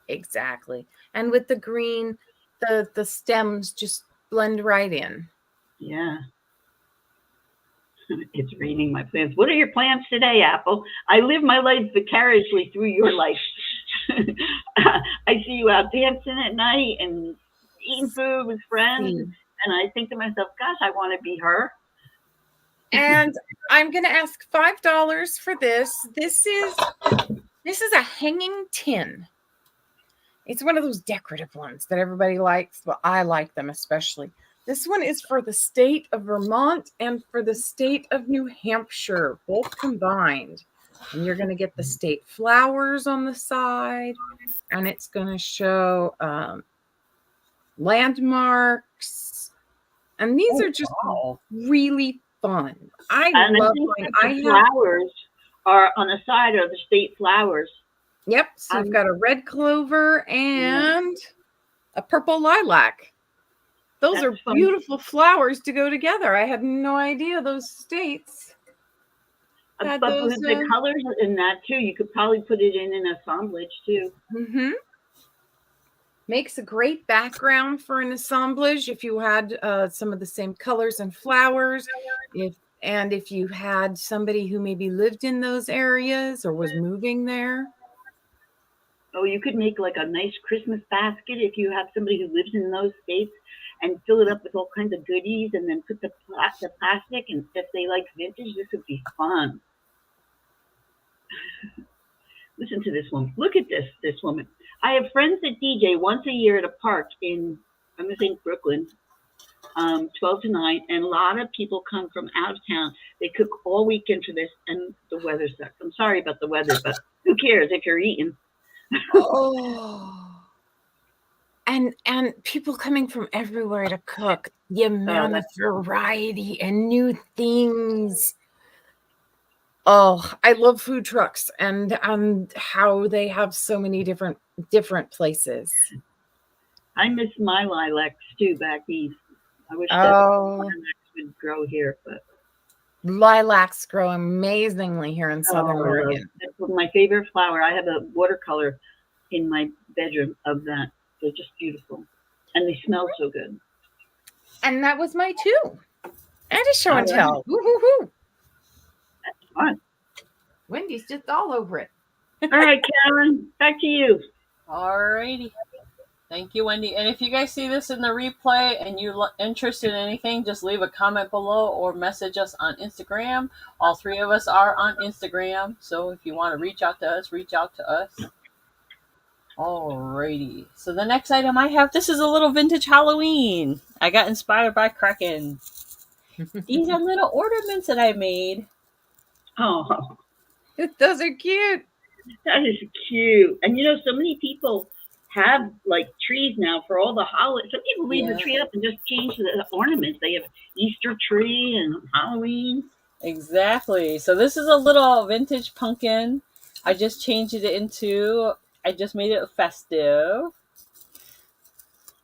Exactly. And with the green, the stems just blend right in. Yeah. It's raining my plans. What are your plans today, Apple? I live my life vicariously through your life. I see you out dancing at night and eating food with friends. And I think to myself, gosh, I want to be her. And I'm going to ask $5 for this. This is a hanging tin. It's one of those decorative ones that everybody likes. Well, I like them especially. This one is for the state of Vermont and for the state of New Hampshire, both combined. And you're going to get the state flowers on the side. And it's going to show landmarks. And these are just really fun. I love going. The flowers are on the side of the state flowers. Yep. So you've got a red clover and a purple lilac. Those are beautiful flowers to go together. I had no idea those states. But with the colors in that too, you could probably put it in an assemblage too. Mm-hmm. Makes a great background for an assemblage if you had some of the same colors and flowers. If you had somebody who maybe lived in those areas or was moving there. Oh, you could make like a nice Christmas basket if you have somebody who lives in those states and fill it up with all kinds of goodies and then put the plastic, and if they like vintage, this would be fun. Listen to this woman. Look at this woman. I have friends that DJ once a year at a park in, I'm going to think Brooklyn. 12 to 9, and a lot of people come from out of town. They cook all weekend for this, and the weather sucks. I'm sorry about the weather, but who cares if you're eating? Oh. And people coming from everywhere to cook. The amount of variety and new things. Oh, I love food trucks and how they have so many different places. I miss my lilacs too back east. I wish that lilacs would grow here, but lilacs grow amazingly here in Southern Oregon. That's my favorite flower. I have a watercolor in my bedroom of that. They're just beautiful, and they smell so good. And that was my two. And a show and tell. Woo-hoo-hoo. That's fun. Wendy's just all over it. All right, Karen, back to you. All righty. Thank you, Wendy. And if you guys see this in the replay and you're interested in anything, just leave a comment below or message us on Instagram. All three of us are on Instagram. So if you want to reach out to us, reach out to us. Alrighty. So the next item I have, this is a little vintage Halloween. I got inspired by Kraken. These are little ornaments that I made. Oh, those are cute. That is cute. And so many people have like trees now for all the holidays. Some people leave the tree up and just change the ornaments. They have Easter tree and Halloween. Exactly. So this is a little vintage pumpkin. I just changed it into, I just made it festive.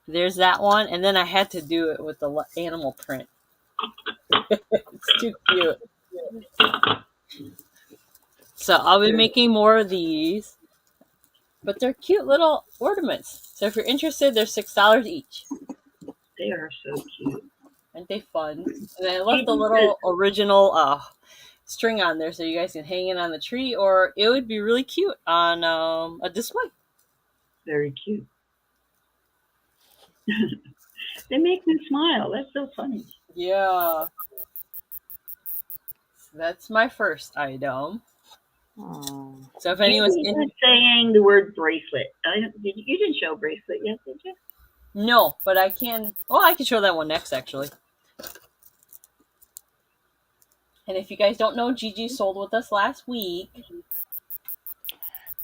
There's that one. And then I had to do it with the animal print. It's too cute. So I'll be making more of these. But they're cute little ornaments. So if you're interested, they're $6 each. They are so cute. Aren't they fun? And I left the little original string on there so you guys can hang it on the tree, or it would be really cute on a display. Very cute. They make me smile. That's so funny. Yeah. So that's my first item. Oh. So if anyone's saying the word bracelet, you didn't show bracelet yet, did you? No, but I can. Well, I can show that one next, actually. And if you guys don't know, Gigi sold with us last week.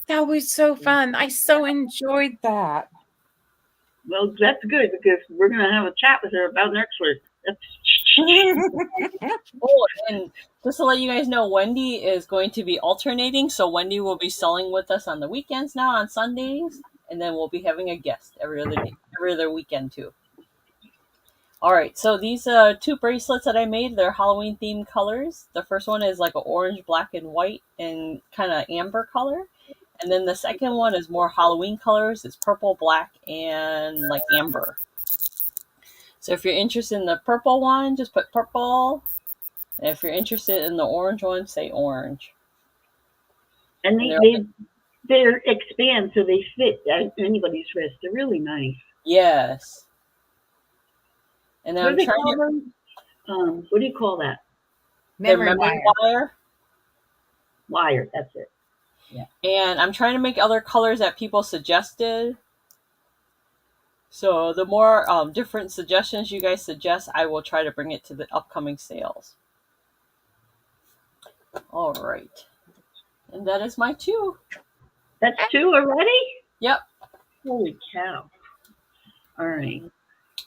That was so fun. I so enjoyed that. Well, that's good because we're going to have a chat with her about next week. Oh, and just to let you guys know, Wendy is going to be alternating. So Wendy will be selling with us on the weekends now, on Sundays. And then we'll be having a guest every other weekend too. All right, so these two bracelets that I made, they're Halloween themed colors. The first one is like an orange, black, and white, and kind of amber color. And then the second one is more Halloween colors. It's purple, black, and like amber. So if you're interested in the purple one, just put purple. And if you're interested in the orange one, say orange. And they expand so they fit anybody's wrist. They're really nice. Yes. And then what do you call that? Memory wire. Wire, that's it. Yeah. And I'm trying to make other colors that people suggested. So the more different suggestions you guys suggest, I will try to bring it to the upcoming sales. All right. And that is my two. That's two already? Yep. Holy cow. All right.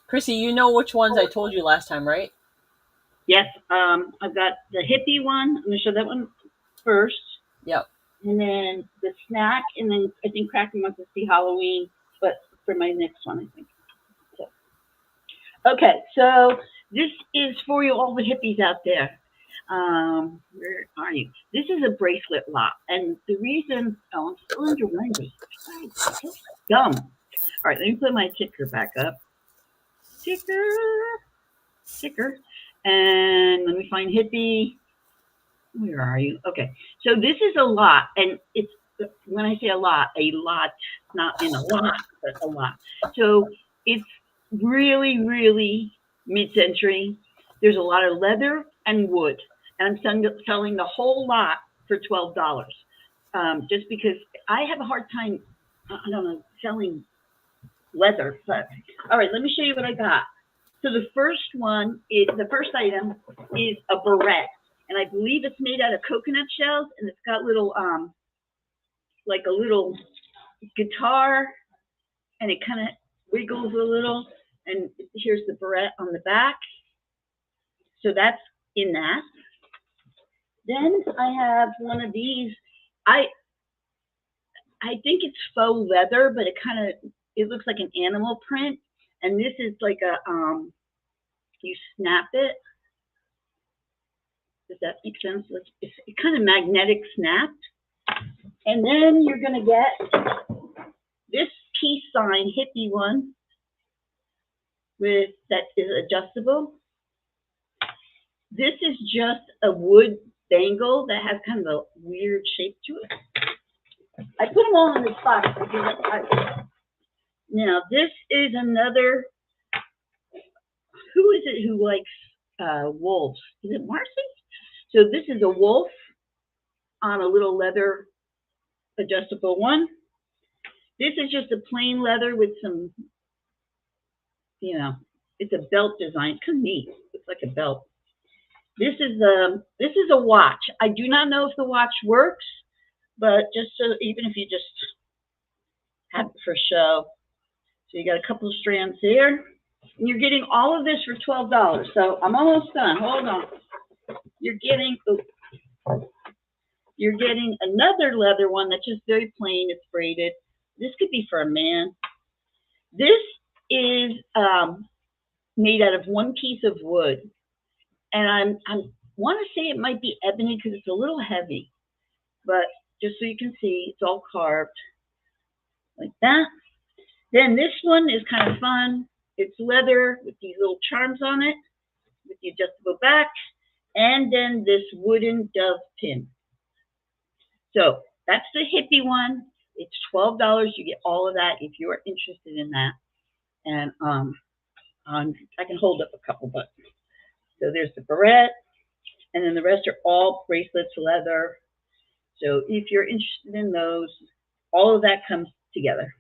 Chrissy, you know which ones I told you last time, right? Yes. I've got the hippie one. I'm going to show that one first. Yep. And then the snack, and then I think Kraken wants to see Halloween, but for my next one, I think. So. Okay, so this is for you, all the hippies out there. Where are you? This is a bracelet lot, and the reason, I'm still under Wendy. Dumb. All right, let me put my ticker back up. Ticker, and let me find hippie. Where are you? Okay, so this is a lot, and it's, when I say a lot, not in a lot, but a lot. So it's really, really mid-century. There's a lot of leather and wood, and I'm selling the whole lot for $12. Just because I have a hard time, I don't know, selling leather. But all right, let me show you what I got. So the first item is a barrette, and I believe it's made out of coconut shells, and it's got little like a little guitar, and it kind of wiggles a little. And here's the barrette on the back. So that's in that. Then I have one of these. I think it's faux leather, but it looks like an animal print. And this is like a you snap it. Does that make sense? It's kind of magnetic snapped. And then you're gonna get this peace sign hippie one that is adjustable. This is just a wood bangle that has kind of a weird shape to it. I put them all in this box. Now this is another. Who is it who likes wolves? Is it Marcy? So this is a wolf on a little leather adjustable one. This is just a plain leather with some, it's a belt design. It's kind of neat. It's like a belt. This is a watch. I do not know if the watch works, but just so even if you just have it for show. So you got a couple of strands there. And you're getting all of this for $12. So I'm almost done. Hold on. You're getting another leather one that's just very plain. It's braided. This could be for a man. This is made out of one piece of wood. And I want to say it might be ebony because it's a little heavy. But just so you can see, it's all carved like that. Then this one is kind of fun. It's leather with these little charms on it, with the adjustable back, and then this wooden dove pin. So that's the hippie one. It's $12. You get all of that if you are interested in that. And I can hold up a couple buttons. So there's the barrette, and then the rest are all bracelets, leather. So if you're interested in those, all of that comes together.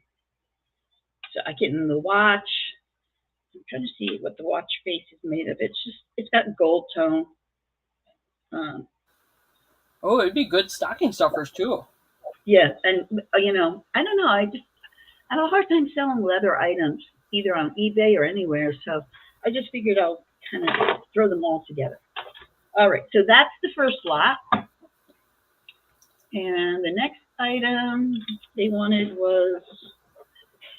So I get in the watch. I'm trying to see what the watch face is made of. It's got gold tone. It'd be good stocking stuffers too. Yeah, and I don't know. I have a hard time selling leather items either on eBay or anywhere. So I just figured I'll kind of throw them all together. All right, so that's the first lot. And the next item they wanted was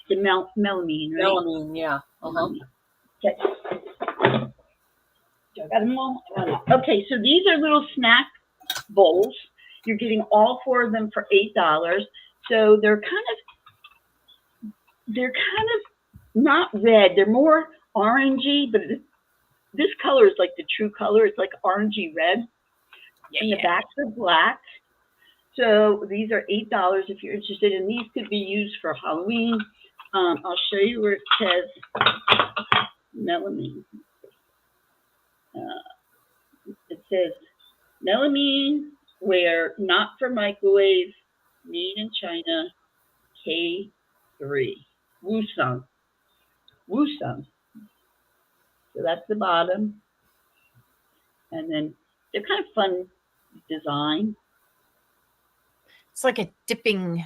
the melamine, right? Melamine, yeah. Okay. I got them all. Okay, so these are little snack bowls. You're getting all four of them for $8. So they're kind of not red. They're more orangey, but this color is like the true color. It's like orangey red. And the backs are black. So these are $8 if you're interested. And these could be used for Halloween. I'll show you where it says melamine. It says melamine ware not for microwave, made in China, K3. Wusung. So that's the bottom. And then they're kind of fun design. It's like a dipping.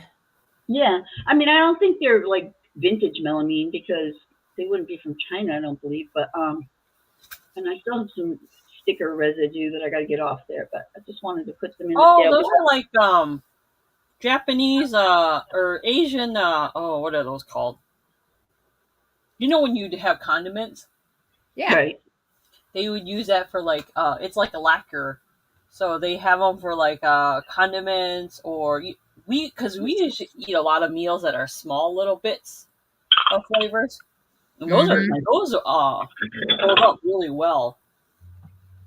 Yeah. I mean, I don't think they're like vintage melamine because they wouldn't be from China, I don't believe. But and I still have some sticker residue that I got to get off there. But I just wanted to put them in. Those are like Japanese or Asian. What are those called? You know when you have condiments? Yeah. Right. They would use that for like it's like a lacquer. So they have them for like condiments or because we usually eat a lot of meals that are small little bits of flavors. And those hold up really well.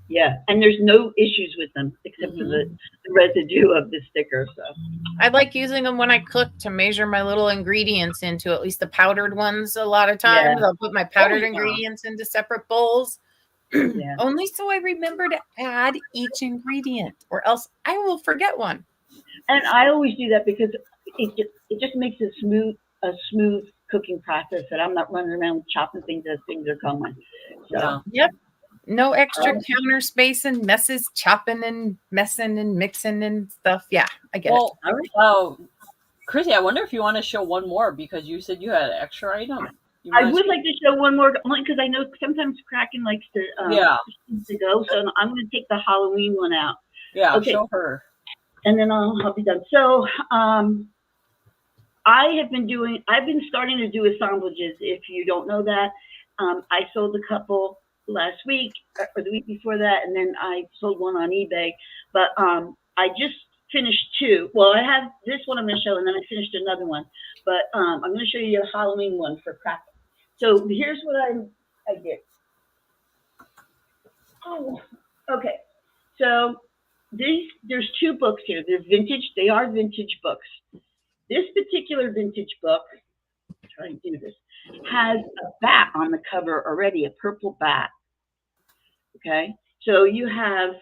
Yeah, and there's no issues with them except for the residue of the sticker. So I like using them when I cook to measure my little ingredients into at least the powdered ones. A lot of times I'll put my powdered ingredients into separate bowls. Yeah. Only so I remember to add each ingredient, or else I will forget one. And I always do that because it just makes a smooth cooking process that I'm not running around chopping things as things are going. So Yep. No extra counter space and messes, chopping and messing and mixing and stuff. Yeah, I get it. Well, Chrissy, I wonder if you want to show one more because you said you had an extra item. I would like to show one more, only because I know sometimes Kraken likes to go. So I'm going to take the Halloween one out. Yeah, okay. Show her. And then I'll be done. So I've been starting to do assemblages. If you don't know that, I sold a couple last week or the week before that, and then I sold one on eBay. But I just finished 2. Well, I have this one I'm going to show, and then I finished another one. But I'm going to show you a Halloween one for Kraken. So here's what I did. Oh, okay. So there's 2 books here. They're vintage. They are vintage books. This particular vintage book, I'm trying to do this, has a bat on the cover already, a purple bat. Okay. So you have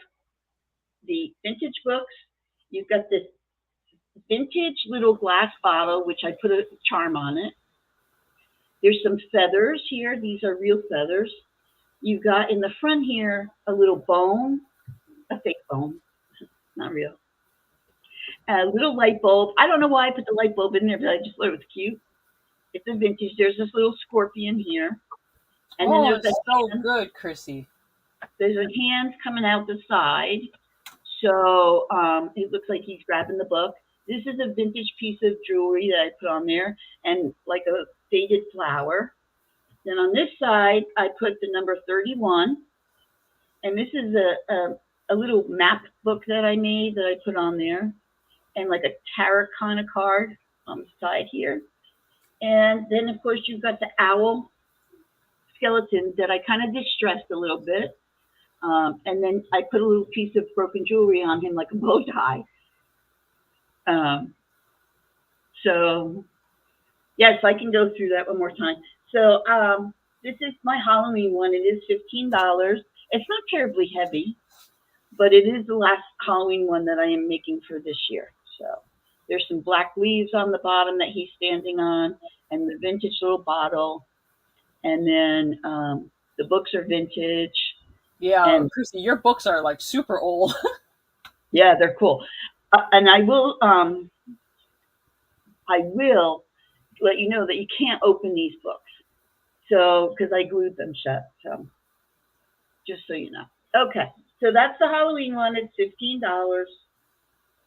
the vintage books. You've got this vintage little glass bottle, which I put a charm on it. There's some feathers here. These are real feathers. You've got in the front here a little bone, a fake bone, not real. A little light bulb. I don't know why I put the light bulb in there, but I just thought it was cute. It's a vintage. There's this little scorpion here. And then there's so good, Chrissy. There's a hand coming out the side. So it looks like he's grabbing the book. This is a vintage piece of jewelry that I put on there, and like a faded flower. Then on this side, I put the number 31. And this is a little map book that I made that I put on there. And like a tarot kind of card on the side here. And then, of course, you've got the owl skeleton that I kind of distressed a little bit. And then I put a little piece of broken jewelry on him, like a bow tie. So, yes, I can go through that one more time. So, this is my Halloween one. It is $15. It's not terribly heavy, but it is the last Halloween one that I am making for this year. So, there's some black leaves on the bottom that he's standing on, and the vintage little bottle. And then the books are vintage. Yeah, and Chrissy, your books are like super old. Yeah, they're cool. And I will let you know that you can't open these books. So, because I glued them shut. So, just so you know. Okay, so that's the Halloween one. It's $15,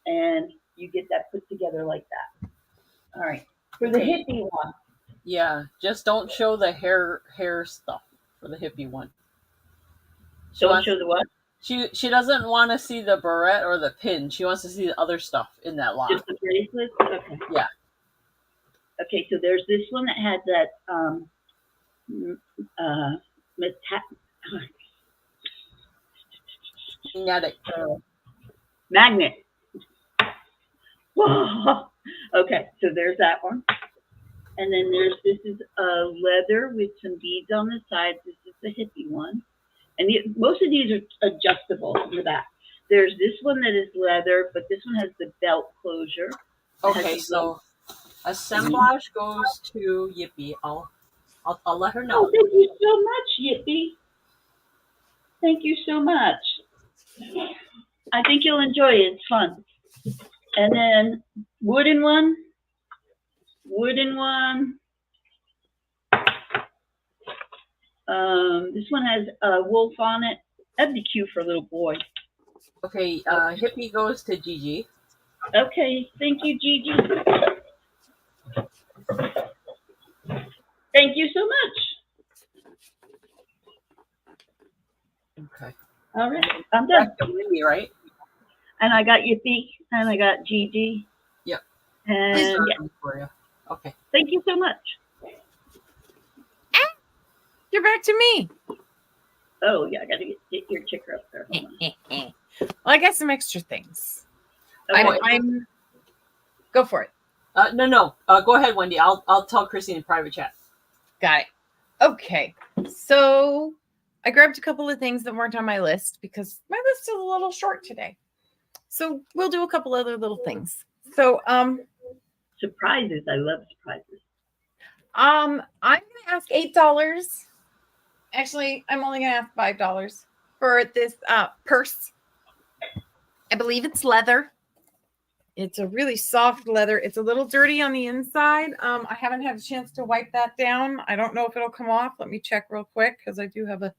and you get that put together like that. All right, for the hippie one. Yeah, just don't show the hair stuff for the hippie one. Don't show the what? She doesn't want to see the barrette or the pin. She wants to see the other stuff in that lot. Just the bracelet? Okay. Yeah. Okay, so there's this one that had that magnet. Whoa. Okay, so there's that one. And then this is a leather with some beads on the side. This is the hippie one. And most of these are adjustable in the back. There's this one that is leather, but this one has the belt closure. Okay, so assemblage goes to Yippee. I'll let her know. Oh, thank you so much, Yippee. Thank you so much. I think you'll enjoy it. It's fun. And then wooden one. This one has a wolf on it. That'd be cute for a little boy. Okay, hippie goes to Gigi. Okay, thank you, Gigi. Thank you so much. Okay. All right, I'm done. Back to Wendy, right? And I got Yippee, and I got Gigi. Yep. And yeah. For you. Okay. Thank you so much. You're back to me. Oh, yeah, I got to get your ticker up there. Hold on. Well, I got some extra things. Okay. I'm go for it. No. Go ahead, Wendy. I'll tell Chrissy in private chat. Got it. Okay. So I grabbed a couple of things that weren't on my list because my list is a little short today. So we'll do a couple other little things. So surprises. I love surprises. I'm gonna ask $8. Actually, I'm only gonna ask $5 for this purse. I believe it's leather. It's a really soft leather. It's a little dirty on the inside. I haven't had a chance to wipe that down. I don't know if it'll come off. Let me check real quick because I do have a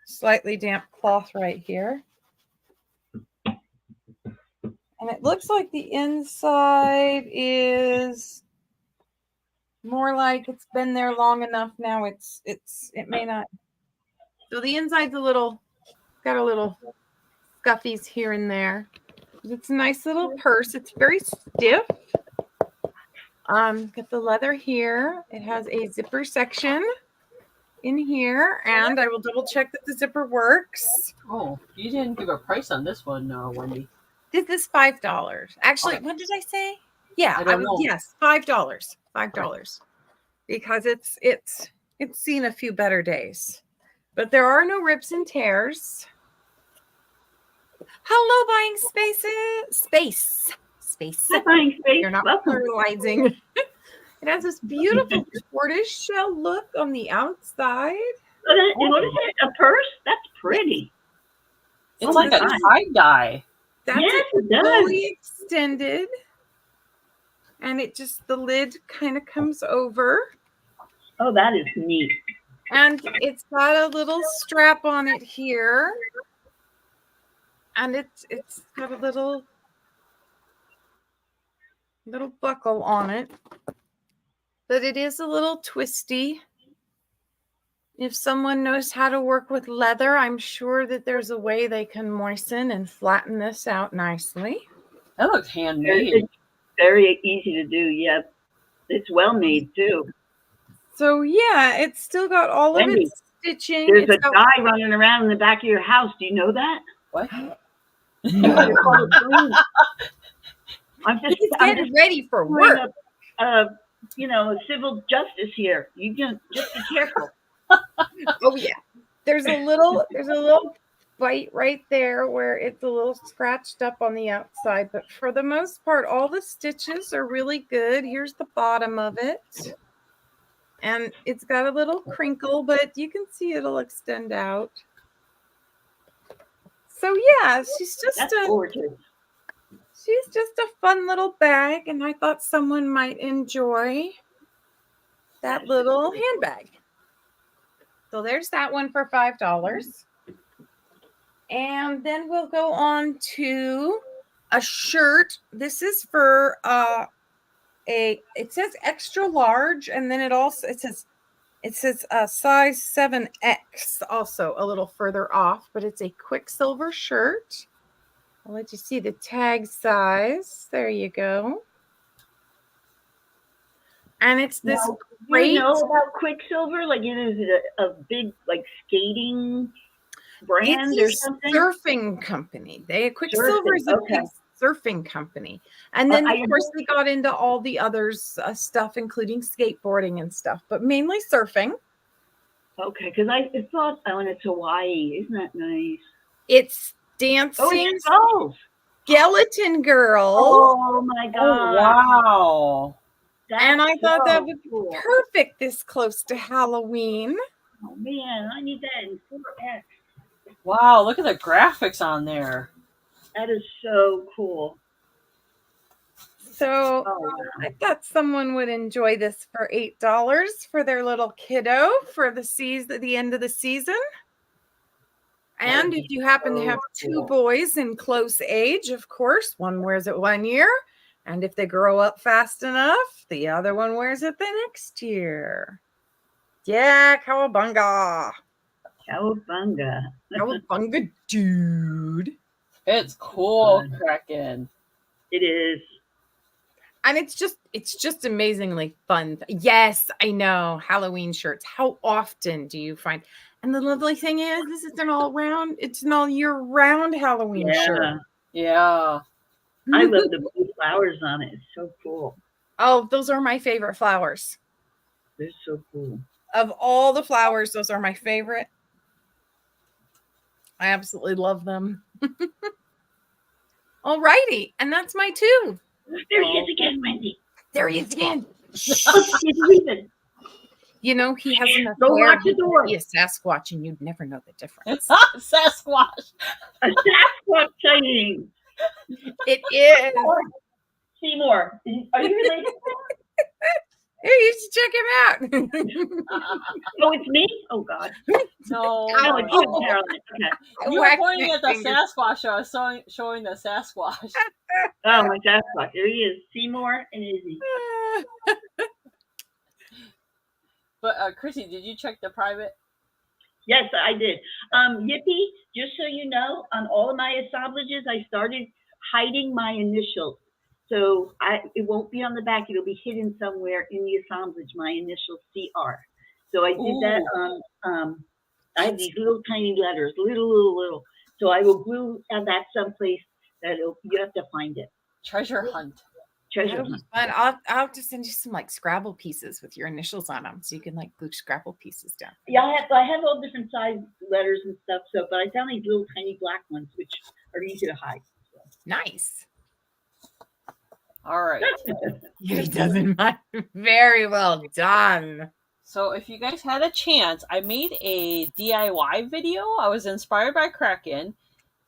slightly damp cloth right here. And it looks like the inside is more like it's been there long enough now. It may not. So the inside's got a little scuffies here and there. It's a nice little purse. It's very stiff. Got the leather here. It has a zipper section in here, and I will double check that the zipper works. Oh, you didn't give a price on this one, Wendy. This is $5. Actually, what did I say? Yeah, I don't know. Yes, $5. $5 because it's seen a few better days, but there are no rips and tears. Hello, buying space. Hi, buying space. You're not Welcome. pluralizing. It has this beautiful tortoise shell look on the outside. What is it? A purse? That's pretty. It's like a tie-dye. That's Yes, it does. fully extended. And the lid kind of comes over. Oh, that is neat. And it's got a little strap on it here. And it's got a little buckle on it. But it is a little twisty. If someone knows how to work with leather, I'm sure that there's a way they can moisten and flatten this out nicely. That looks handmade. It's very easy to do. Yeah, it's well made too. So yeah, it's still got all of Wendy, its stitching. There's It's a got- guy running around in the back of your house. Do you know that? What? They're called police. He's getting ready for doing work. Civil justice here. You can just be careful. Oh yeah. There's a little bite right there where it's a little scratched up on the outside, but for the most part, all the stitches are really good. Here's the bottom of it. And it's got a little crinkle, but you can see it'll extend out. So yeah, she's That's gorgeous. just a fun little bag, and I thought someone might enjoy that little handbag. So there's that one for $5. And then we'll go on to a shirt. This is for it says extra large, and then it says size 7X, also a little further off, but it's a Quicksilver shirt. I'll let you see the tag size. There you go. And it's this great. You know about Quicksilver? Like it is a big skating brand or something? Surfing company. Quicksilver is a big surfing company. And then, of course, they got into all the other stuff, including skateboarding and stuff, but mainly surfing. Okay, because I thought, and it's Hawaii. Isn't that nice? It's dancing skeleton girl. Oh, my God. Oh, wow. And I thought that would be perfect this close to Halloween. Oh, man, I need that in 4X. Wow, look at the graphics on there. That is so cool. So I thought someone would enjoy this for $8 for their little kiddo for the end of the season. And if you happen to have two boys in close age, of course, one wears it 1 year. And if they grow up fast enough, the other one wears it the next year. Yeah, cowabunga. Cowabunga. Cowabunga, dude. It's cool, Kraken. It is. And it's just amazingly fun. Yes, I know. Halloween shirts. How often do you find? And the lovely thing is, this is it's an all year round Halloween shirt. Yeah. I love the blue flowers on it. It's so cool. Oh, those are my favorite flowers. They're so cool. Of all the flowers, those are my favorite. I absolutely love them. All righty. And that's my two. There he is again, Wendy. There he is again. Oh, he's leaving. You know, he has enough Go hair. lock the door. He is Sasquatch, and you'd never know the difference. It's not Sasquatch. A Sasquatch sighting. It is. Seymour, are you related to him? Hey, you should check him out. Oh, it's me? Oh, God. No. Oh, it's you, Carolyn. Okay. You were Whack pointing my at the finger. Sasquatch. I was showing the Sasquatch. Oh, my Sasquatch. There he is. Seymour and Izzy. But Chrissy, did you check the private? Yes, I did. Yippee, just so you know, on all of my assemblages, I started hiding my initials. So it won't be on the back. It'll be hidden somewhere in the assemblage, my initial CR. So I did that on, I have these little tiny letters, little. So I will glue that someplace that you have to find it. Treasure hunt. Treasure That'll hunt. be fun. I'll have to send you some like Scrabble pieces with your initials on them, so you can like glue Scrabble pieces down. Yeah, I have all different size letters and stuff. So, but I found these little tiny black ones, which are easy to hide. Nice. All right. He doesn't mind. Very well done. So if you guys had a chance, I made a DIY video. I was inspired by Kraken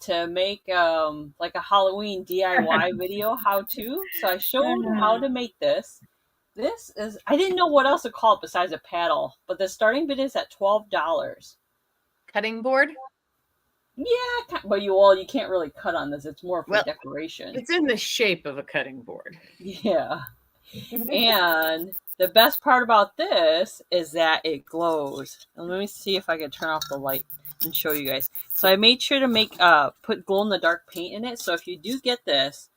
to make like a Halloween DIY video how to. So I showed how to make this. This is, I didn't know what else to call it besides a paddle, but the starting bid is at $12. Cutting board. Yeah, but you can't really cut on this. It's more for decoration. It's in the shape of a cutting board. Yeah. And the best part about this is that it glows. And let me see if I can turn off the light and show you guys. So I made sure to put glow in the dark paint in it. So if you do get this,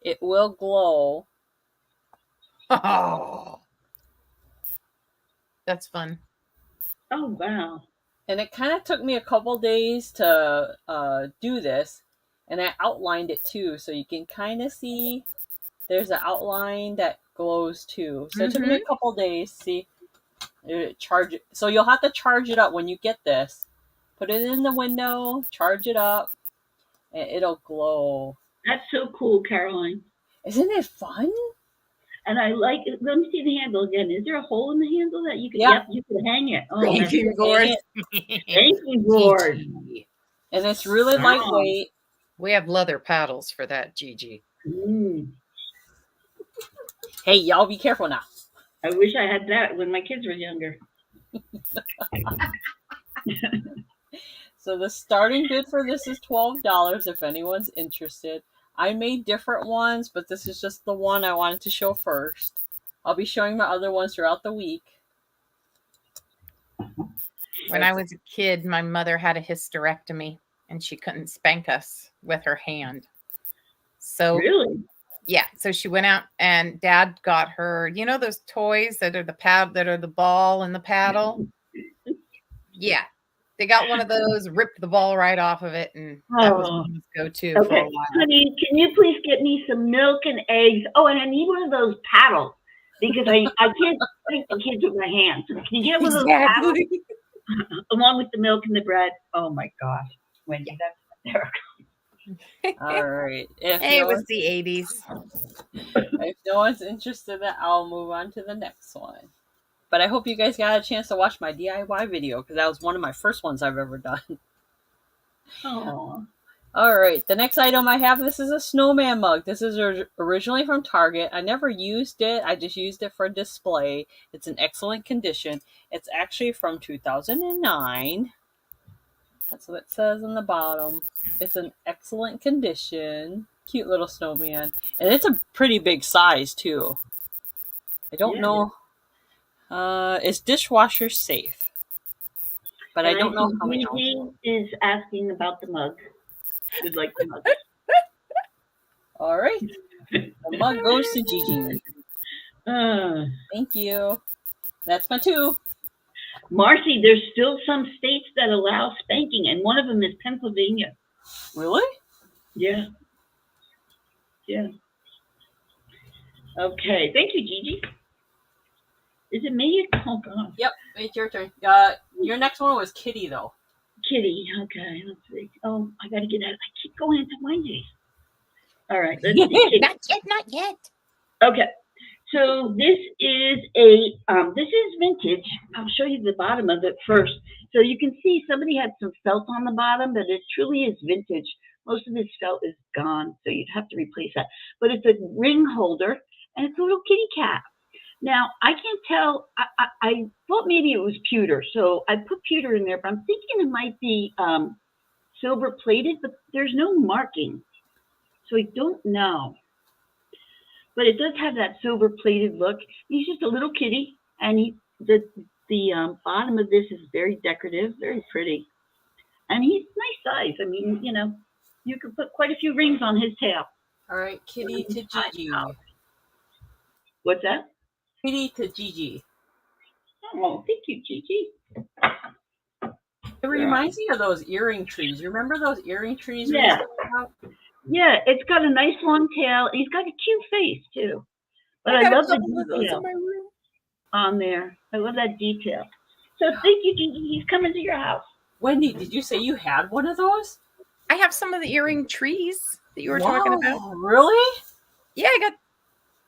it will glow. Oh, that's fun. Oh, wow. And it kind of took me a couple days to do this. And I outlined it too. So you can kind of see there's an outline that glows too. So it took me a couple days. See, charge it. So you'll have to charge it up when you get this. Put it in the window, charge it up, and it'll glow. That's so cool, Caroline. Isn't it fun? And I like it. Let me see the handle again. Is there a hole in the handle that you can? Yeah. Yep, you can hang it. Oh, Banking board. banking board. And it's really lightweight. We have leather paddles for that, Gigi. Hey, y'all be careful now. I wish I had that when my kids were younger. So the starting bid for this is $12 if anyone's interested. I made different ones, but this is just the one I wanted to show first. I'll be showing my other ones throughout the week. When I was a kid, my mother had a hysterectomy and she couldn't spank us with her hand. So Really? yeah, so she went out and Dad got her, you know those toys that are the ball and the paddle? Yeah. They got one of those, ripped the ball right off of it, and that was Mama's go-to for a Okay, while. honey, can you please get me some milk and eggs? Oh, and I need one of those paddles because I can't spank the kids with my hands. Can you get one of those paddles along with the milk and the bread? Oh my gosh, Wendy, that's hysterical. All right. Hey, it was the 80s. If no one's interested, then I'll move on to the next one. But I hope you guys got a chance to watch my DIY video because that was one of my first ones I've ever done. Oh. All right, the next item I have, this is a snowman mug. This is originally from Target. I never used it. I just used it for display. It's in excellent condition. It's actually from 2009. That's what it says on the bottom. It's in excellent condition. Cute little snowman. And it's a pretty big size, too. I don't know. It's dishwasher safe. But I don't know how many. Gigi is asking about the mug. Would like the mug. All right. The mug goes to Gigi. Thank you. That's my 2. Marcy, there's still some states that allow spanking, and one of them is Pennsylvania. Really? Yeah. Yeah. Okay. Thank you, Gigi. Is it me? Oh, God. Yep, it's your turn. Your next one was Kitty, though. Kitty. Okay. Let's see. Oh, I got to get out. I keep going into Wendy's. All right. Let's see. Not yet, not yet. Okay. So this is vintage. I'll show you the bottom of it first. So you can see somebody had some felt on the bottom, but it truly is vintage. Most of this felt is gone, so you'd have to replace that. But it's a ring holder, and it's a little kitty cat. Now, I can't tell. I thought maybe it was pewter, so I put pewter in there, but I'm thinking it might be silver plated, but there's no marking, so I don't know. But it does have that silver plated look. He's just a little kitty, and the bottom of this is very decorative, very pretty, and he's nice size. I mean, you could put quite a few rings on his tail. All right, kitty to Gigi. What's that? Kitty to Gigi. Oh, thank you, Gigi. It reminds me of those earring trees. You remember those earring trees? Yeah. Yeah, it's got a nice long tail. He's got a cute face too. But I love the detail on there. I love that detail. So thank you, Gigi. He's coming to your house. Wendy, did you say you had one of those? I have some of the earring trees that you were talking about. Really? Yeah, I got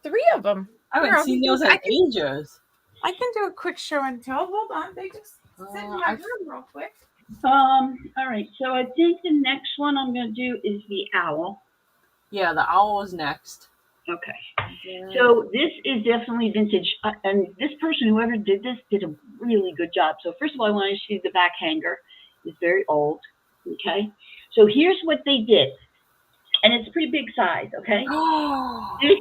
3 of them. I haven't seen those in ages. I can do a quick show and tell. Hold on. They just sit in my room real quick. All right. So I think the next one I'm going to do is the owl. Yeah, the owl is next. Okay. Yeah. So this is definitely vintage. And this person, whoever did this, did a really good job. So first of all, I want to see the back hanger. It's very old. Okay. So here's what they did. And it's a pretty big size, okay? This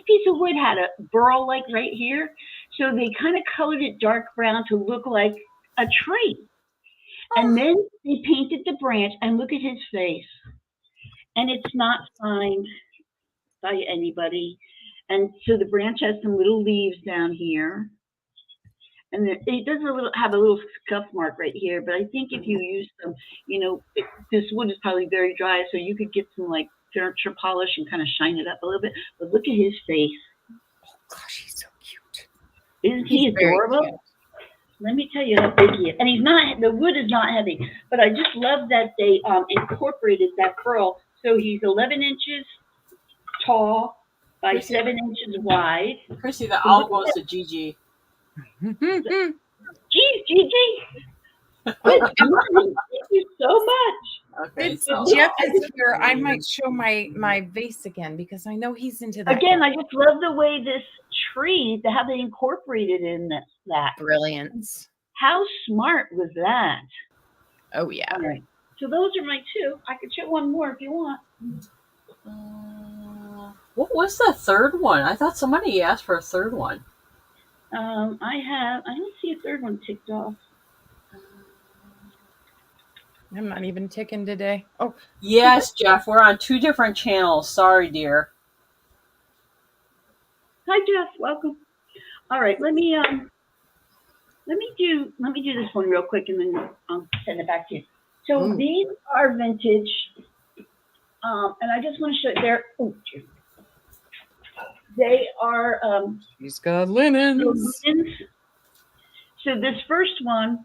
piece of wood had a burl like right here. So they kind of colored it dark brown to look like a tree. And then they painted the branch, and look at his face. And it's not signed by anybody. And so the branch has some little leaves down here. And it does have a little scuff mark right here, but I think if you use some, this wood is probably very dry, so you could get some like furniture polish and kind of shine it up a little bit. But look at his face. Oh gosh, he's so cute. Isn't he adorable? Let me tell you how big he is. And the wood is not heavy, but I just love that they incorporated that pearl. So he's 11 inches tall by 7 inches wide. Chrissy, the owl goes to Gigi. Geez, Gigi. Thank you so much. Okay, so Jeff is here. I might show my vase again because I know he's into that. Again, I just love the way this tree, how they incorporated in that. Brilliance. How smart was that? Oh, yeah. All right. So those are my 2. I could show one more if you want. What was the third one? I thought somebody asked for a third one. I don't see a third one ticked off. I'm not even ticking today. Oh, yes, Jeff. We're on 2 different channels. Sorry, dear. Hi, Jeff. Welcome. All right. Let me do this one real quick, and then I'll send it back to you. So these are vintage, and I just want to show you. They are. He's got linens. So this first one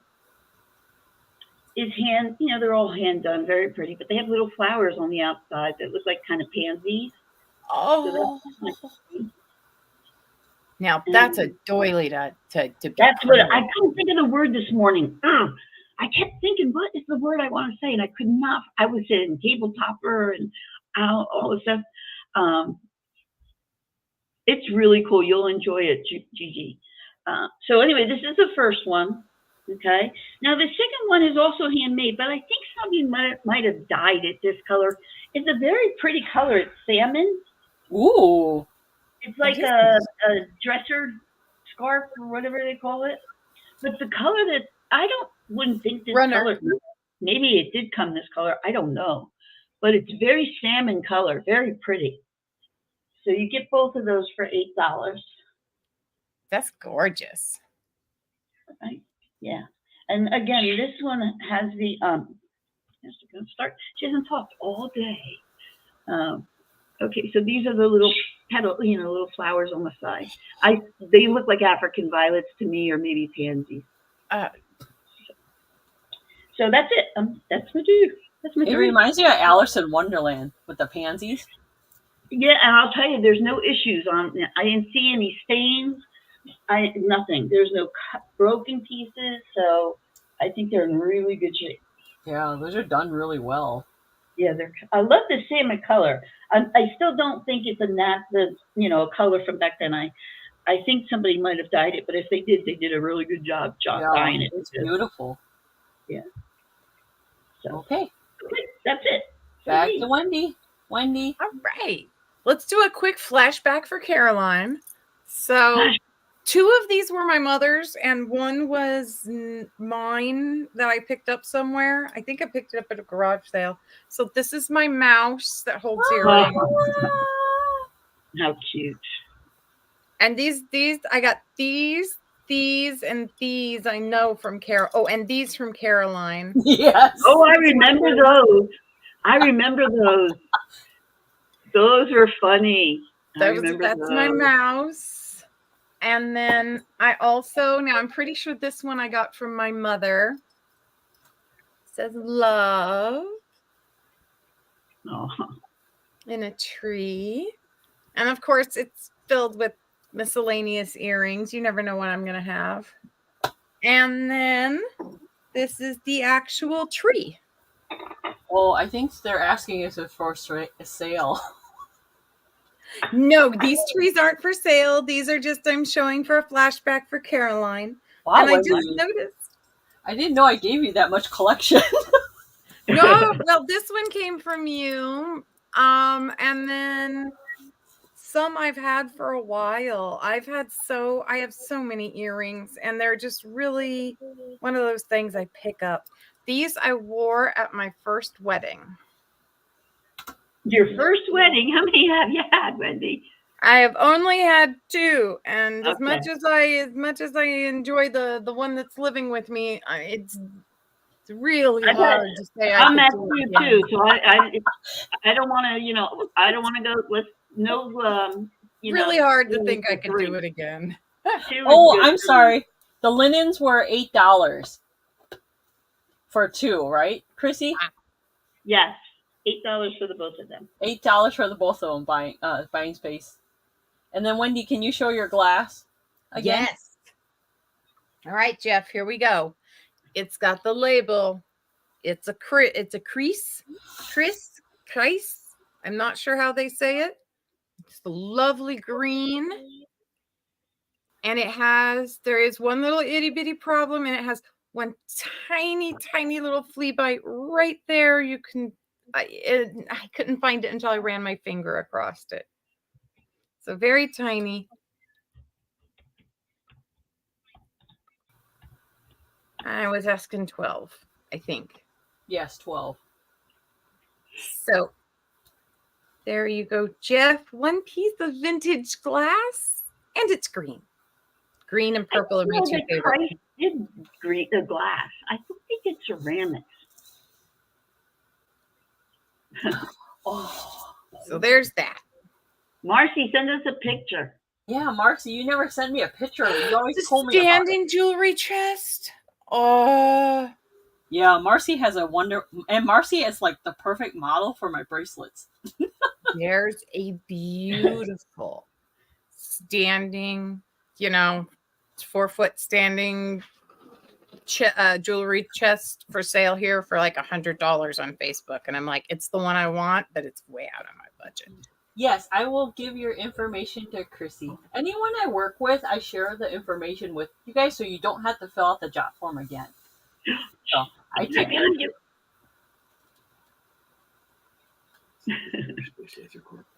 is hand. They're all hand done, very pretty, but they have little flowers on the outside that look like kind of pansies. Oh. So now that's a doily to That's what I couldn't think of the word this morning. I kept thinking, what is the word I want to say, and I could not. I was in table topper and all this stuff. It's really cool. You'll enjoy it, Gigi. So anyway, this is the first one. Okay. Now the second one is also handmade, but I think somebody might have dyed it this color. It's a very pretty color. It's salmon. Ooh. It's like a dresser scarf or whatever they call it. But the color that wouldn't think this color. Maybe it did come this color. I don't know. But it's very salmon color, very pretty. So you get both of those for $8. That's gorgeous. Right? Yeah. And again, this one has the she hasn't talked all day. Okay, so these are the little petal, little flowers on the side. They look like African violets to me, or maybe pansies. So that's it. That's what I do. That's my It reminds me of Alice in Wonderland with the pansies. Yeah, and I'll tell you, there's no issues on. I didn't see any stains. Nothing. There's no broken pieces, so I think they're in really good shape. Yeah, those are done really well. Yeah, they're. I love the salmon color. I still don't think it's a color from back then. I think somebody might have dyed it, but if they did a really good job Yeah, dyeing it. it's beautiful. Yeah. So Okay, that's it. back to Wendy. Wendy. All right. Let's do a quick flashback for Caroline. So, two of these were my mother's, and one was mine that I picked up somewhere. I think I picked it up at a garage sale. So, this is my mouse that holds earrings. How cute. And these, I got these, and these I know from Carol. Oh, and these from Caroline. Yes. Oh, I remember those. I remember those. Those were funny. That's my mouse. And then I also, now I'm pretty sure this one I got from my mother. It says love. Oh. In a tree. And of course, it's filled with miscellaneous earrings. You never know what I'm going to have. And then this is the actual tree. Oh, I think they're asking us for a sale. No, these trees aren't for sale. These are just, I'm showing for a flashback for Caroline. Wow, and I just noticed. I didn't know I gave you that much collection. No, well, this one came from you. And then some I've had for a while. I have so many earrings, and they're just really one of those things I pick up. These I wore at my first wedding. Your first wedding? How many have you had, Wendy? I have only had 2, and as much as I enjoy the one that's living with me, it's really hard to say. I'm at 2 too, so I don't want to, I don't want to go. Really hard to think I could do it again. Oh, I'm sorry. The linens were $8 for 2, right, Chrissy? Yes, $8 for the both of them. $8 for the both of them buying space. And then Wendy, can you show your glass again? Yes. All right, Jeff. Here we go. It's got the label. It's a crease. I'm not sure how they say it. It's the lovely green. And there is one little itty bitty problem, and it has one tiny, tiny little flea bite right there. I couldn't find it until I ran my finger across it. So very tiny. I was asking 12, I think. Yes, 12. So there you go, Jeff. One piece of vintage glass, and it's green. Green and purple are my 2 favorites. Christ did green the glass. I don't think it's ceramics. Oh. So there's that. Marcy, send us a picture. Yeah, Marcy, you never send me a picture. You always told me about standing jewelry chest. Oh. Yeah, Marcy has and Marcy is like the perfect model for my bracelets. There's a beautiful standing, 4-foot standing jewelry chest for sale here for like $100 on Facebook. And I'm like, it's the one I want, but it's way out of my budget. Yes, I will give your information to Chrissy. Anyone I work with, I share the information with you guys so you don't have to fill out the job form again. So I take it.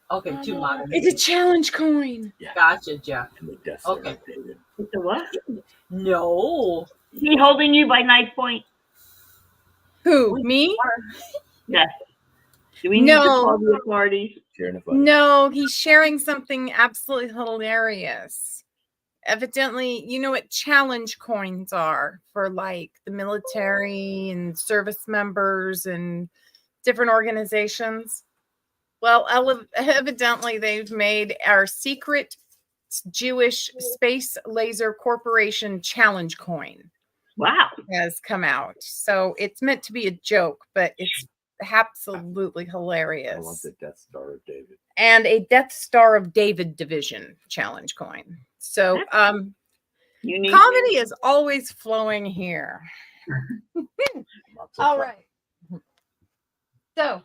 Okay, 2 modern. It's a challenge coin. Yeah. Gotcha, Jeff. Okay. It's a what? No. Is he holding you by knife point? Who? Me? Yes. Do we need to call the authorities? No, he's sharing something absolutely hilarious. Evidently, you know what challenge coins are for like the military and service members and different organizations. Well, evidently they've made our secret Jewish Space Laser Corporation challenge coin. Wow. Has come out. So it's meant to be a joke, but it's absolutely I hilarious. want the Death Star of David. And a Death Star of David division challenge coin. So Unique. comedy is always flowing here. Lots of All fun. right. So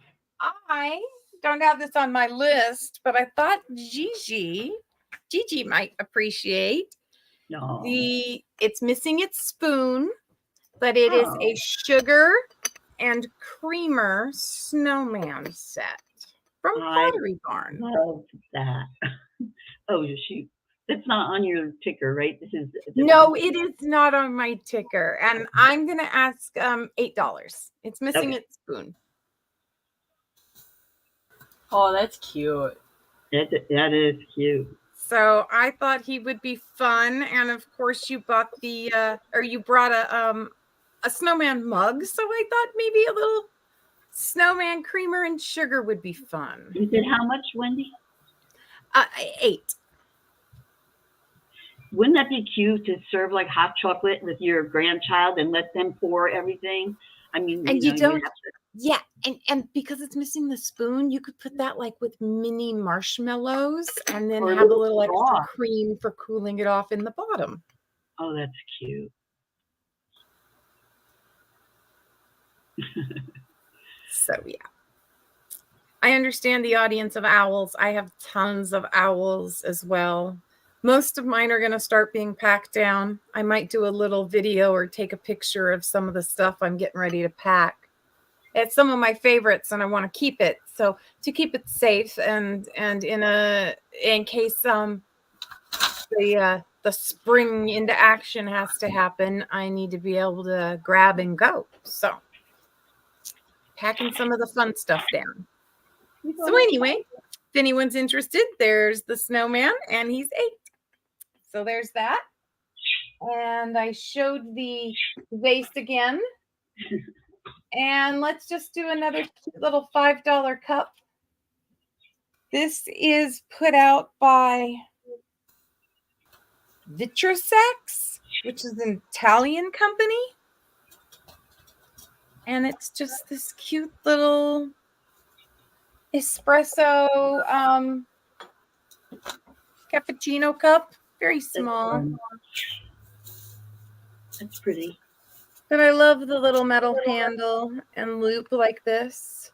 I don't have this on my list, but I thought Gigi might appreciate No. it's missing its spoon, but it is a sugar and creamer snowman set from Pottery Barn. Love that. Oh, shoot. That's not on your ticker, right? This is No, it is not on my ticker. And I'm going to ask $8. It's missing its spoon. Oh, that's cute. That is cute. So I thought he would be fun. And of course you bought you brought a snowman mug. So I thought maybe a little snowman creamer and sugar would be fun. You said how much, Wendy? 8. Wouldn't that be cute to serve like hot chocolate with your grandchild and let them pour everything? I mean, and you don't. Yeah, and because it's missing the spoon, you could put that like with mini marshmallows and then have a little extra cream for cooling it off in the bottom. Oh, that's cute. So yeah. I understand the audience of owls. I have tons of owls as well. Most of mine are going to start being packed down. I might do a little video or take a picture of some of the stuff I'm getting ready to pack. It's some of my favorites and I want to keep it. So to keep it safe and in case the spring into action has to happen, I need to be able to grab and go. So packing some of the fun stuff down. So anyway, if anyone's interested, there's the snowman and he's 8. So there's that. And I showed the vase again. And let's just do another little $5 cup. This is put out by Vitrosex, which is an Italian company. And it's just this cute little espresso cappuccino cup. Very small. That's pretty. But I love the little metal handle and loop like this.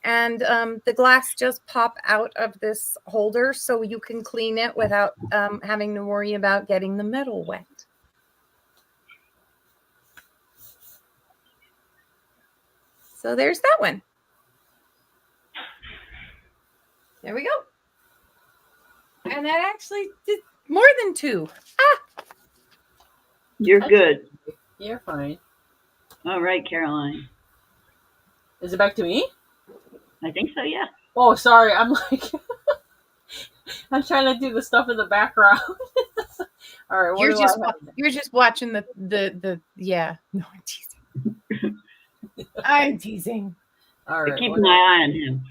And the glass just pop out of this holder so you can clean it without having to worry about getting the metal wet. So there's that one. There we go. And that actually did more than 2. You're good. You're fine. All right, Caroline. Is it back to me? I think so, yeah. Oh, sorry. I'm like, I'm trying to do the stuff in the background. All right. You're just watching the yeah. No, I'm teasing. I'm teasing. All right. Keep my eye on him.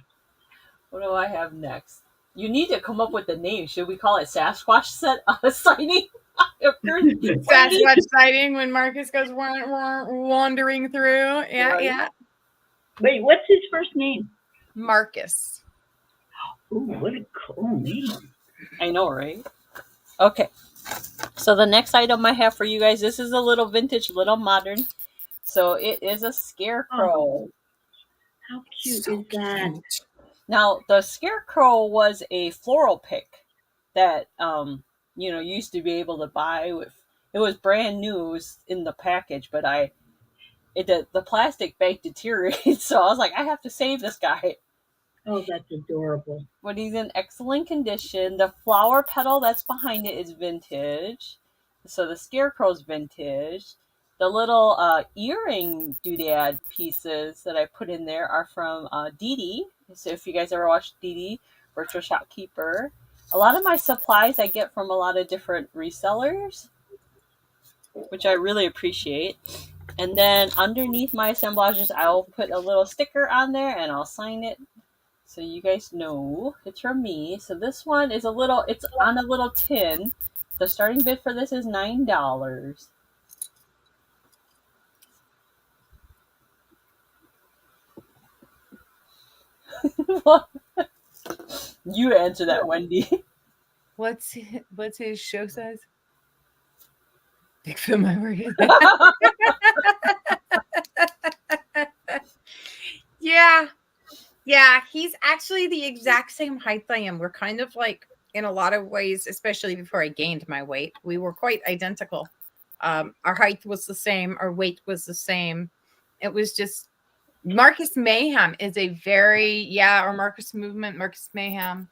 What do I have next? You need to come up with the name. Should we call it Sasquatch sighting? Sasquatch sighting when Marcus goes wandering through. Yeah, Right. yeah. Wait, what's his first name? Marcus. Ooh, what a cool name. I know, right? Okay. So the next item I have for you guys, this is a little vintage, little modern. So it is a scarecrow. Oh, how cute is that? Now, the scarecrow was a floral pick that you used to be able to buy with. It was brand new. It was in the package, but the plastic bag deteriorated, so I was like, I have to save this guy. Oh, that's adorable. But he's in excellent condition. The flower petal that's behind it is vintage. So the scarecrow's vintage. The little earring doodad pieces that I put in there are from Dee Dee. So if you guys ever watched Dee Dee, Virtual Shopkeeper. A lot of my supplies I get from a lot of different resellers, which I really appreciate. And then underneath my assemblages, I'll put a little sticker on there and I'll sign it so you guys know it's from me. So this one is it's on a little tin. The starting bid for this is $9. You answer that, Wendy. What's his show size? Bigfoot memory. Yeah. Yeah, he's actually the exact same height I am. We're kind of like, in a lot of ways, especially before I gained my weight, we were quite identical. Our height was the same, our weight was the same. It was just Marcus Mayhem is a very, or Marcus Movement, Marcus Mayhem.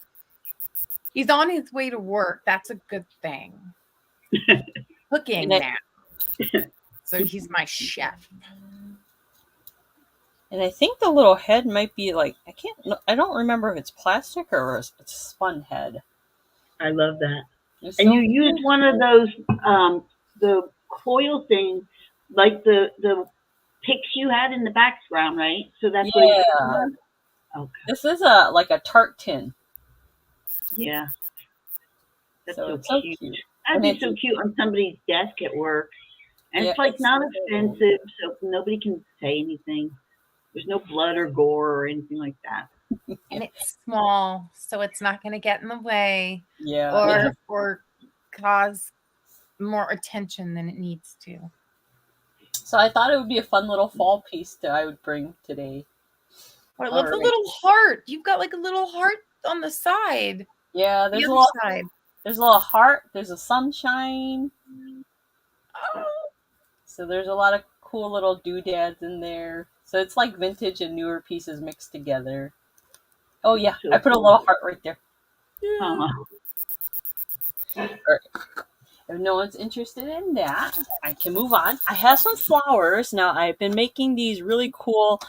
He's on his way to work. That's a good thing. Cooking now. So he's my chef. And I think the little head might be like, I don't remember if it's plastic or it's a spun head. I love that. It's And so you use one of those, the coil thing, like the pics you had in the background, right? So that's what it's on? Okay. This is like a tart tin. Yeah. That's So so it's so cute. cute. That'd be so cute on somebody's desk at work. And Yeah, it's like it's not so expensive, so nobody can say anything. There's no blood or gore or anything like that. And it's small, so it's not going to get in the way. Yeah. Or cause more attention than it needs to. So I thought it would be a fun little fall piece that I would bring today. Oh, I love the little heart. You've got like a little heart on the side. Yeah, there's a little heart. There's a sunshine. Oh. So there's a lot of cool little doodads in there. So it's like vintage and newer pieces mixed together. Oh yeah, I put a little heart right there. Uh-huh. Right. If no one's interested in that, I can move on. I have some flowers. Now, I've been making these really cool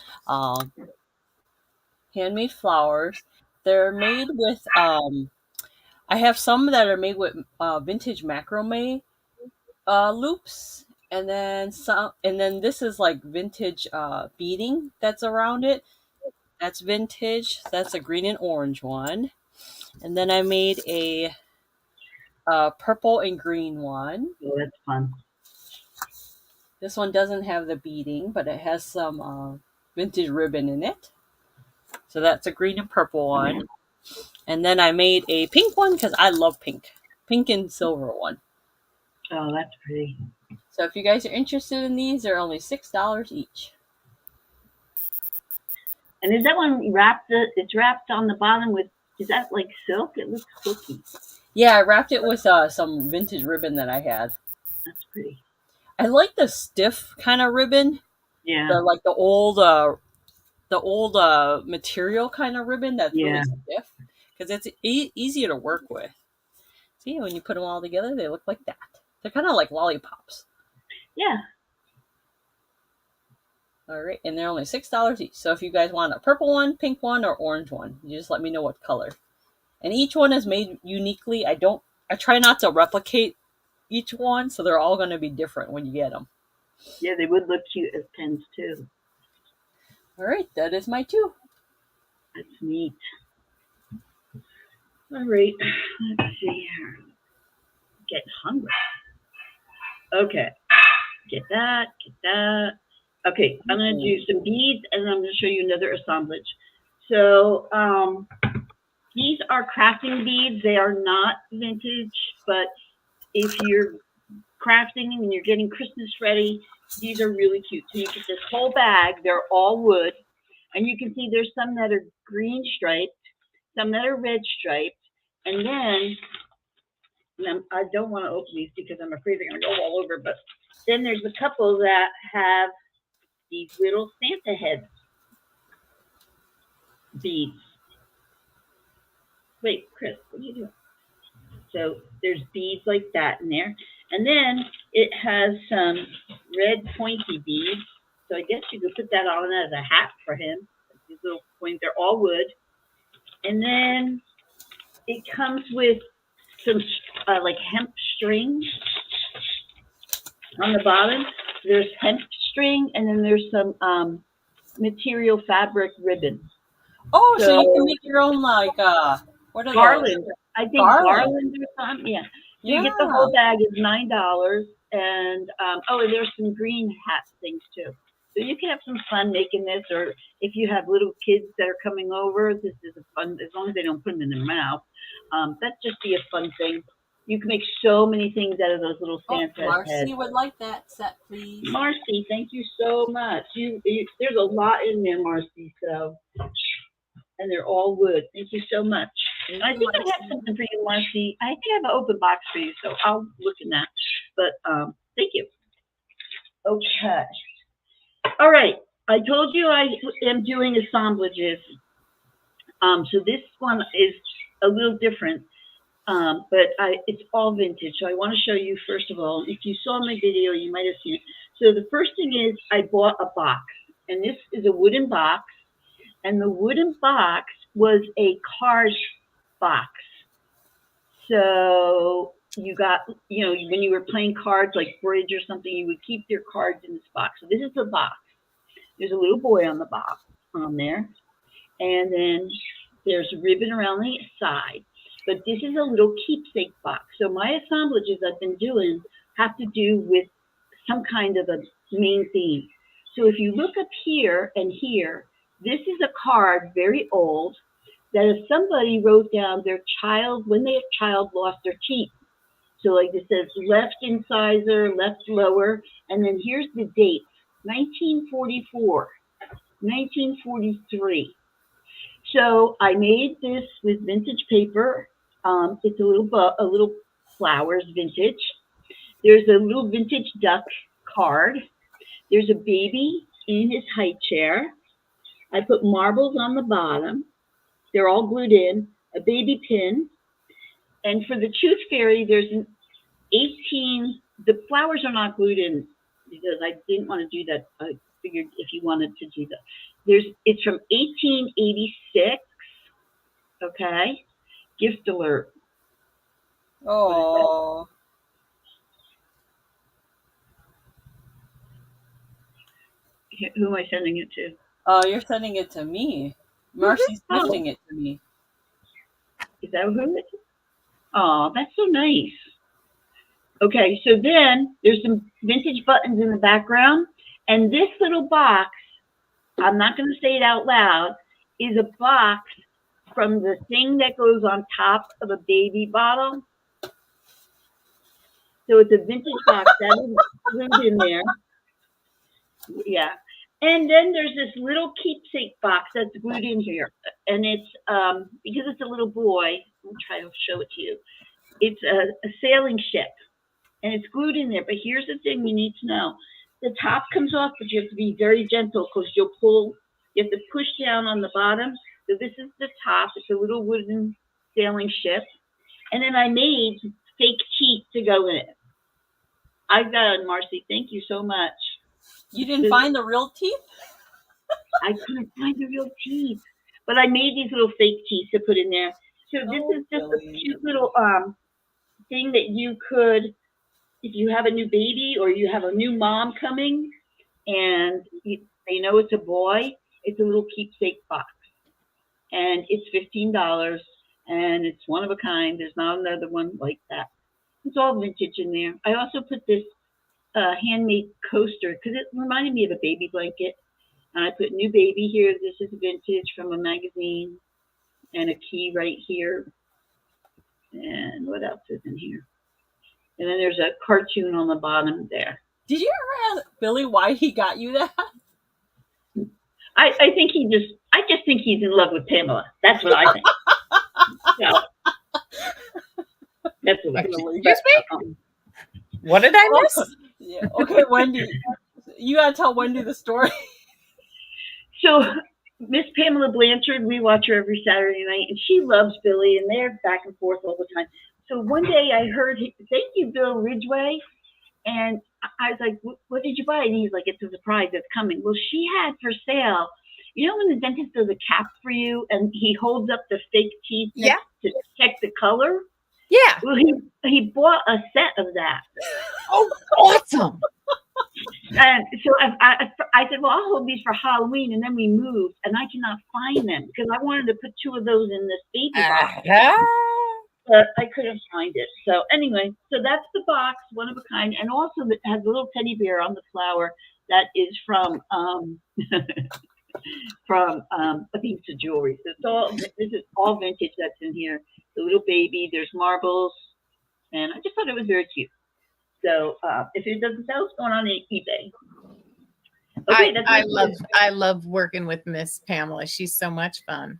handmade flowers. They're made with, I have some that are made with vintage macrame loops. And then this is like vintage beading that's around it. That's vintage. That's a green and orange one. And then I made a purple and green one. Oh, that's fun. This one doesn't have the beading, but it has some vintage ribbon in it. So that's a green and purple one. And then I made a pink one because I love pink. Pink and silver one. Oh, that's pretty. So if you guys are interested in these, they're only $6 each. And is that one wrapped? It's wrapped on the bottom with, is that like silk? It looks silky. Yeah, I wrapped it with some vintage ribbon that I had. That's pretty. I like the stiff kind of ribbon. Yeah. The old material kind of ribbon that's really stiff because it's easier to work with. See, when you put them all together, they look like that. They're kind of like lollipops. Yeah. All right, and they're only $6 each. So if you guys want a purple one, pink one, or orange one, you just let me know what color. And each one is made uniquely. I try not to replicate each one, so they're all going to be different when you get them. Yeah, they would look cute as pens too. All right, that is my 2. That's neat. All right, let's see here. Get hungry. Okay, get that. Okay, I'm going to do some beads, and I'm going to show you another assemblage. So these are crafting beads. They are not vintage, but if you're crafting and you're getting Christmas ready, these are really cute. So you get this whole bag. They're all wood, and you can see there's some that are green striped, some that are red striped, and then I don't want to open these because I'm afraid they're going to go all over, but then there's a couple that have these little Santa head beads. Wait, Chris, what are you doing? So there's beads like that in there. And then it has some red pointy beads. So I guess you could put that on as a hat for him. These little points, they're all wood. And then it comes with some like hemp string on the bottom. There's hemp string, and then there's some material fabric ribbon. Oh, so you can make your own like what are garland? Those? I think garland or something. Yeah. You get the whole bag is $9, and and there's some green hat things too. So you can have some fun making this, or if you have little kids that are coming over, this is a fun, as long as they don't put them in their mouth. That'd just be a fun thing. You can make so many things out of those little Santa Marcy heads. would like that set, please. Marcy, thank you so much. There's a lot in there, Marcy, so, and they're all wood. Thank you so much. I think I have something for you, Marcy. I think I have an open box for you, so I'll look in that. But thank you. Okay. All right. I told you I am doing assemblages. So this one is a little different, but it's all vintage. So I want to show you, first of all, if you saw my video, you might have seen it. So the first thing is I bought a box, and this is a wooden box, and the wooden box was a card box. So you got, when you were playing cards like bridge or something, you would keep your cards in this box. So this is the box. There's a little boy on the box on there, and then there's ribbon around the side. But this is a little keepsake box. So my assemblages I've been doing have to do with some kind of a main theme. So if you look up here and here, this is a card, very old, that if somebody wrote down their child, when their child lost their teeth. So like this says left incisor, left lower, and then here's the date, 1944, 1943. So I made this with vintage paper. It's a little flowers vintage. There's a little vintage duck card. There's a baby in his high chair. I put marbles on the bottom. They're all glued in. A baby pin. And for the Tooth Fairy, there's an 18. The flowers are not glued in because I didn't want to do that. I figured if you wanted to do that. It's from 1886. Okay. Gift alert. Oh. Who am I sending it to? Oh, you're sending it to me. Marcy's gifting it to me. Is that who it is? Oh, that's so nice. Okay, so then there's some vintage buttons in the background, and this little box, I'm not going to say it out loud, is a box from the thing that goes on top of a baby bottle. So it's a vintage box that is glued in there. Yeah. And then there's this little keepsake box that's glued in here. And it's, because it's a little boy, I'll try to show it to you. It's a sailing ship, and it's glued in there. But here's the thing you need to know. The top comes off, but you have to be very gentle because you have to push down on the bottom. So this is the top. It's a little wooden sailing ship. And then I made fake teeth to go in it. I've done, Marcy. Thank you so much. You didn't find the real teeth? I couldn't find the real teeth. But I made these little fake teeth to put in there. So this is just a cute little thing that you could, if you have a new baby or you have a new mom coming and they know it's a boy, it's a little keepsake box. And it's $15 and it's one of a kind. There's not another one like that. It's all vintage in there. I also put this handmade coaster because it reminded me of a baby blanket. And I put new baby here. This is vintage from a magazine. And a key right here. And what else is in here? And then there's a cartoon on the bottom there. Did you ever ask Billy why he got you that? I just think he's in love with Pamela. That's what I think. So, that's what I think. Excuse me? What did I miss? Yeah. Okay, Wendy. You gotta tell Wendy the story. So Miss Pamela Blanchard, we watch her every Saturday night, and she loves Billy, and they're back and forth all the time. So one day I heard, thank you, Bill Ridgway. And I was like, what did you buy? And he's like, it's a surprise that's coming. Well, she had for sale, you know when the dentist does a cap for you and he holds up the fake teeth to check the color? Yeah. Well, he bought a set of that. Oh, awesome. And so I said, well, I'll hold these for Halloween. And then we moved, and I cannot find them because I wanted to put 2 of those in this baby box. but I couldn't find it. So anyway, so that's the box, one of a kind, and also it has a little teddy bear on the flower that is from from a piece of jewelry. So it's all this is all vintage that's in here. The little baby, there's marbles, and I just thought it was very cute. So if it doesn't sell, it's going on eBay. Okay, that's I love working with Miss Pamela. She's so much fun.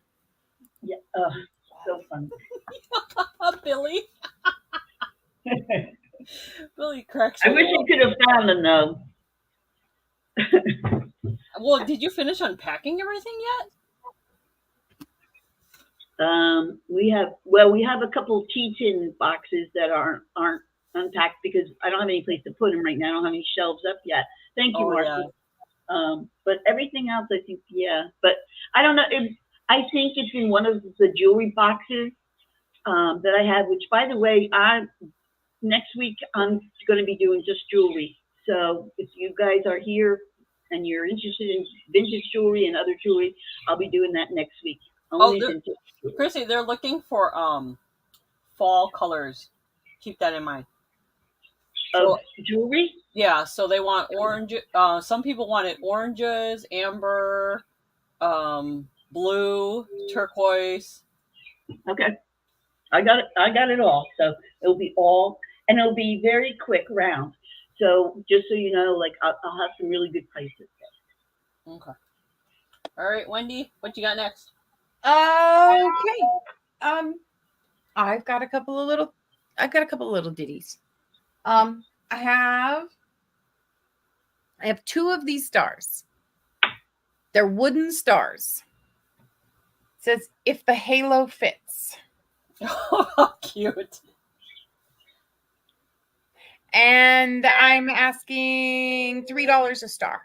Yeah, so fun. Billy. Billy cracks. I wish I could have found them though. Well, did you finish unpacking everything yet? We have a couple tea tin boxes that aren't unpacked because I don't have any place to put them right now. I don't have any shelves up yet. Thank you, Marcy. Yeah. But everything else, I think, yeah. But I don't know. I think it's in one of the jewelry boxes that I have. Which, by the way, next week I'm going to be doing just jewelry. So if you guys are here and you're interested in vintage jewelry and other jewelry, I'll be doing that next week. Chrissy, they're looking for fall colors. Keep that in mind. Jewelry? Yeah, so they want orange. Some people wanted oranges, amber, blue, turquoise. Okay, I got it all. So it'll be all, and it'll be very quick round. So just so you know, like I'll have some really good prices. Okay. All right, Wendy, what you got next? Okay. I've got a couple of little ditties. I have two of these stars. They're wooden stars. It says, if the halo fits. Oh, cute. And I'm asking $3 a star.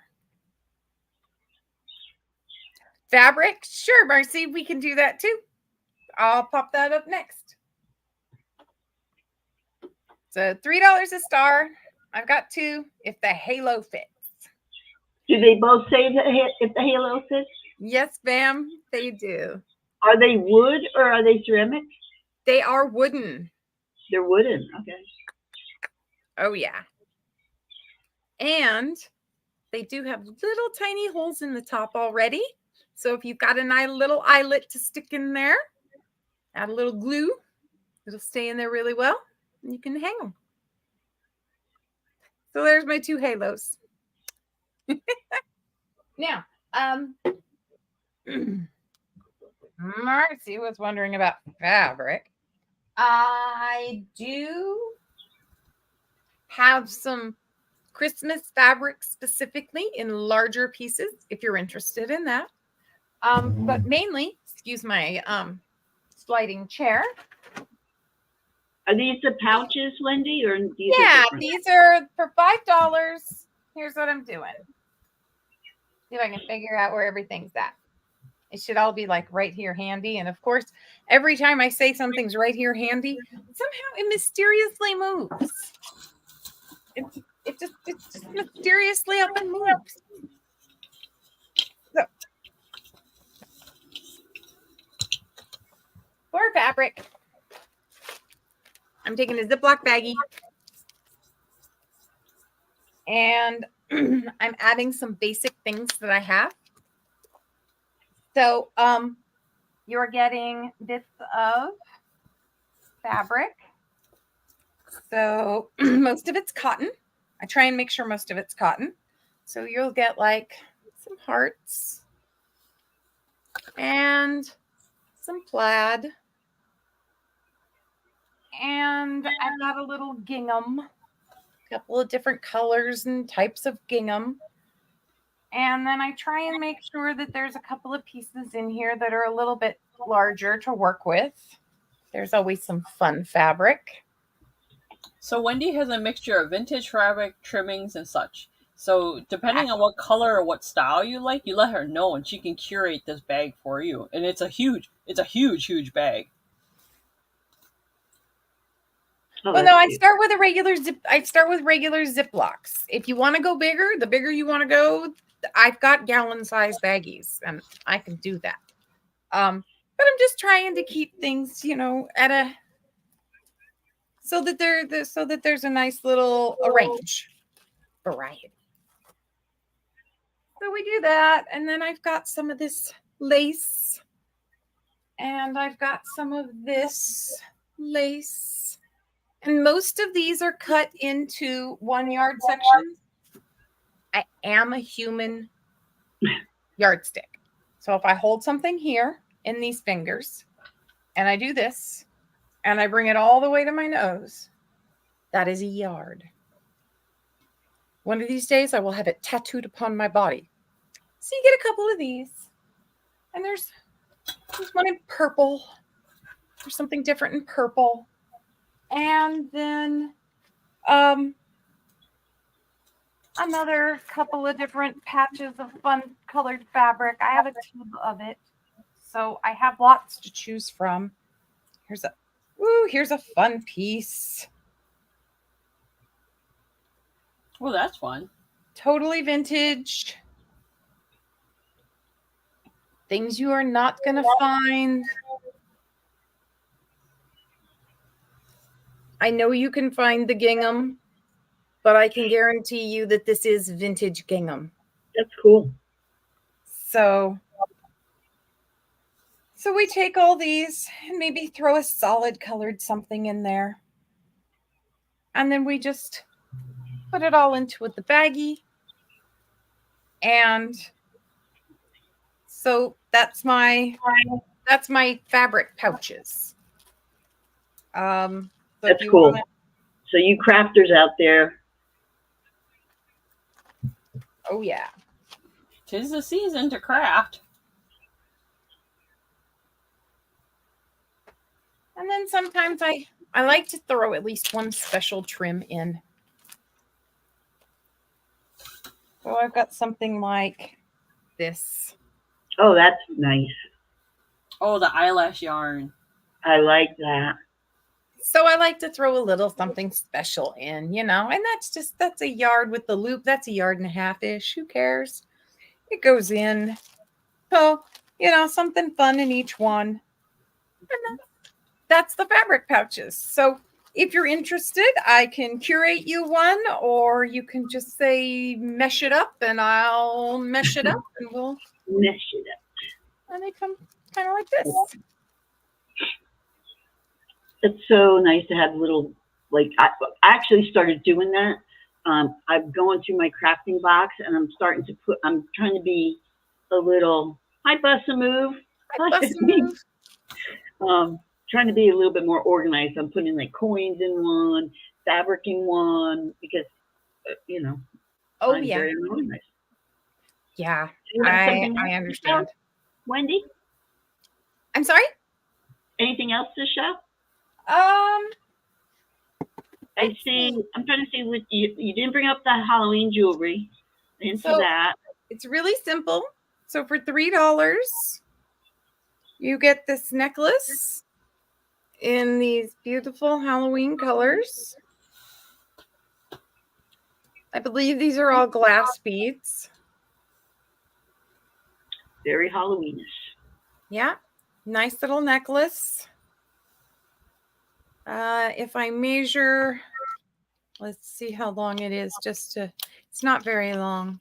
Fabric? Sure, Marcy, we can do that too. I'll pop that up next. So $3 a star. I've got two if the halo fits. Do they both say that if the halo fits? Yes, ma'am, they do. Are they wood or are they ceramic? They are wooden. They're wooden. Okay. Oh, yeah. And they do have little tiny holes in the top already. So if you've got a nice little eyelet to stick in there, add a little glue. It'll stay in there really well. And you can hang them. So there's my two halos. Now, Marcy was wondering about fabric. I do have some Christmas fabric specifically in larger pieces if you're interested in that. But mainly, excuse my sliding chair. Are these the pouches, Wendy, or these? Yeah, are these are for $5. Here's what I'm doing. See if I can figure out where everything's at. It should all be like right here handy. And of course, every time I say something's right here handy, somehow it mysteriously moves. It just mysteriously up and moves. So, for fabric, I'm taking a Ziploc baggie and I'm adding some basic things that I have. So you're getting bits of fabric. So most of it's cotton. I try and make sure most of it's cotton. So you'll get like some hearts and some plaid. And I've got a little gingham, a couple of different colors and types of gingham. And then I try and make sure that there's a couple of pieces in here that are a little bit larger to work with. There's always some fun fabric. So Wendy has a mixture of vintage fabric, trimmings, and such. So depending on what color or what style you like, you let her know and she can curate this bag for you. And it's a huge bag. Oh, Well, no, I start with regular Ziplocs. If you want to go bigger, the bigger you want to go, I've got gallon-sized baggies, and I can do that. But I'm just trying to keep things, at so that there's a nice little variety. So we do that, and then I've got some of this lace, and I've got some of this lace, and most of these are cut into 1 yard sections. I am a human yardstick. So if I hold something here in these fingers and I do this and I bring it all the way to my nose, that is a yard. One of these days I will have it tattooed upon my body. So you get a couple of these, and there's one in purple. There's something different in purple. And then another couple of different patches of fun colored fabric. I have a tube of it, so I have lots to choose from. Here's a fun piece. Well, that's fun. Totally vintage. Things you are not going to find. I know you can find the gingham, but I can guarantee you that this is vintage gingham. That's cool. So we take all these and maybe throw a solid colored something in there. And then we just put it all into the baggie. And so that's my fabric pouches. That's cool. So you crafters out there. Oh yeah. 'Tis the season to craft. And then sometimes I like to throw at least one special trim in. So I've got something like this. Oh, that's nice. Oh, the eyelash yarn. I like that. So I like to throw a little something special in, and that's a yard with the loop. That's a yard and a half-ish. Who cares? It goes in. So, something fun in each one. And that's the fabric pouches. So if you're interested, I can curate you one, or you can just say mesh it up, and I'll mesh it up, and we'll mesh it up. And they come kind of like this. It's so nice to have little, like, I actually started doing that. I'm going through my crafting box, and I'm trying to be a little, hi, Bussa Move. Trying to be a little bit more organized. I'm putting like coins in one, fabric in one, because, I'm very unorganized. Yeah, I understand. Wendy? I'm sorry? Anything else to show? I'm trying to see what you didn't bring up the Halloween jewelry. Into that. It's really simple. So for $3, you get this necklace in these beautiful Halloween colors. I believe these are all glass beads. Very Halloweenish. Yeah, nice little necklace. If I measure, let's see how long it is. It's not very long.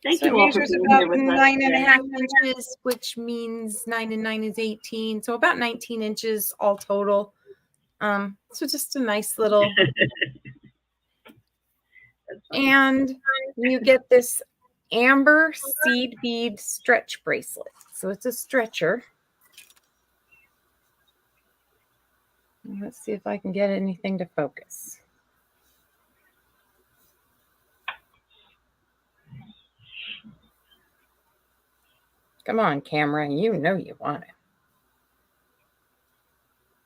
Thank you all for measures being about here with us 9.5 inches, which means 9 and 9 is 18. So about 19 inches all total. So just a nice little. And you get this amber seed bead stretch bracelet. So it's a stretcher. Let's see if I can get anything to focus. Come on, camera. You know you want it.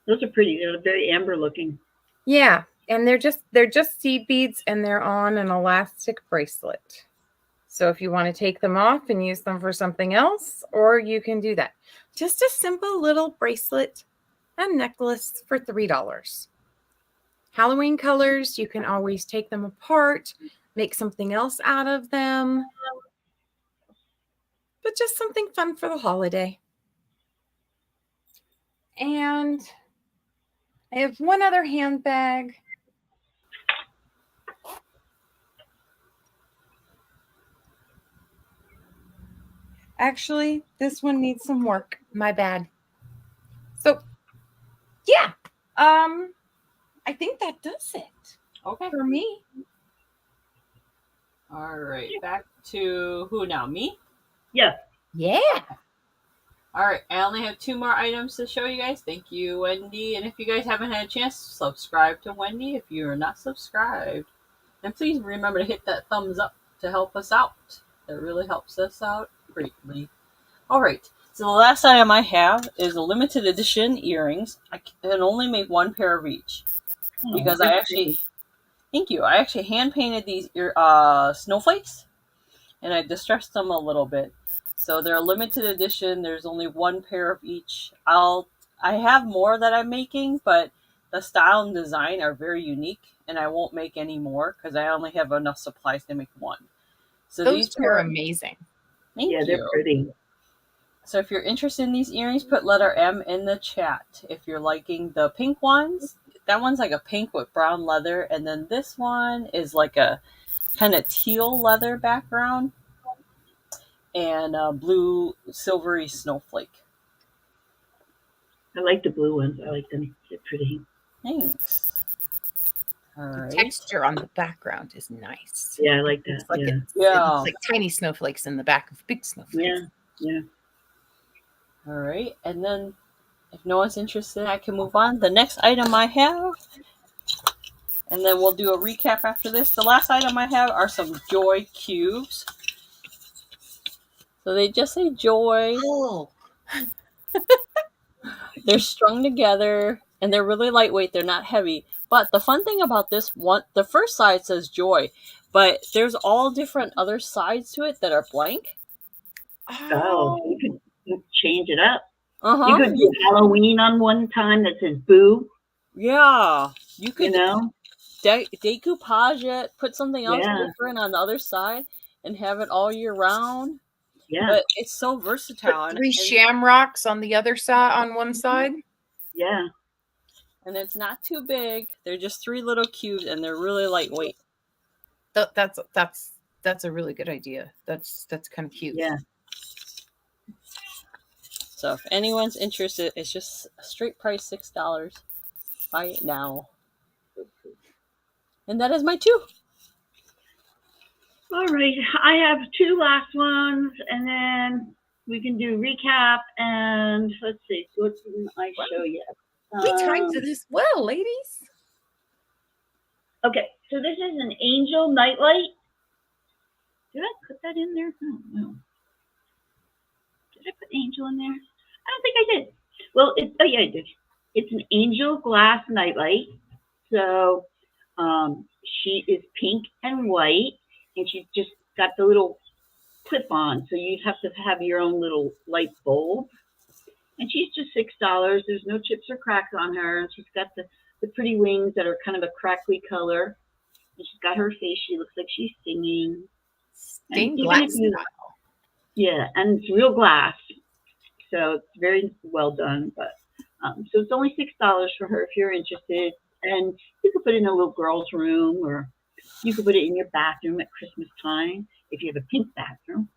Those are pretty. They're very amber looking. Yeah, and they're just seed beads, and they're on an elastic bracelet. So if you want to take them off and use them for something else, or you can do that. Just a simple little bracelet and necklace for $3. Halloween colors, you can always take them apart, make something else out of them. But just something fun for the holiday. And I have one other handbag. Actually, this one needs some work. My bad. So, yeah. I think that does it Okay. for me. All right. Back to who now? Me? Yeah. Yeah. All right. I only have 2 more items to show you guys. Thank you, Wendy. And if you guys haven't had a chance, subscribe to Wendy if you're not subscribed. And please remember to hit that thumbs up to help us out. That really helps us out greatly. All right. So the last item I have is a limited edition earrings. I can only make 1 pair of each because I actually, thank you. I actually hand painted these snowflakes, and I distressed them a little bit. So they're a limited edition. There's only 1 pair of each. I have more that I'm making, but the style and design are very unique, and I won't make any more because I only have enough supplies to make 1. So Those these two are amazing. Thank Yeah, you. they're pretty. So if you're interested in these earrings, put letter M in the chat. If you're liking the pink ones, that one's like a pink with brown leather, and then this one is like a kind of teal leather background and a blue silvery snowflake. I like the blue ones. I like them. They're pretty. Thanks. All The right. texture on the background is nice. Yeah, I like that. It's like yeah. it looks like tiny snowflakes in the back of big snowflakes. Yeah. All right. And then if no one's interested, I can move on. The next item I have, and then we'll do a recap after this. The last item I have are some joy cubes. So they just say joy. Oh. They're strung together and they're really lightweight. They're not heavy. But the fun thing about this one, the first side says joy, but there's all different other sides to it that are blank. Oh, you could change it up. Uh-huh. You could do Halloween on one time that says boo. Yeah. You could, You know? decoupage it, put something else Yeah. different on the other side and have it all year round. Yeah. But it's so versatile. Put 3 shamrocks on the other side, on one side. Yeah. And it's not too big. They're just 3 little cubes and they're really lightweight. That's a really good idea. That's kind of cute. Yeah. So if anyone's interested, it's just a straight price $6. Buy it now. And that is my 2. All right. I have 2 last ones, and then we can do recap. And let's see. What didn't I show you? We timed this well, ladies. Okay. So this is an angel nightlight. Did I put that in there? Oh, no. Did I put angel in there? I don't think I did. Well, oh yeah, I did. It's an angel glass nightlight. So she is pink and white, and she's just got the little clip on. So you'd have to have your own little light bulb. And she's just $6. There's no chips or cracks on her. And she's got the pretty wings that are kind of a crackly color. And she's got her face. She looks like she's singing. Stained glass style. Yeah, and it's real glass. So it's very well done. But so it's only $6 for her if you're interested. And you could put it in a little girl's room, or you could put it in your bathroom at Christmas time if you have a pink bathroom.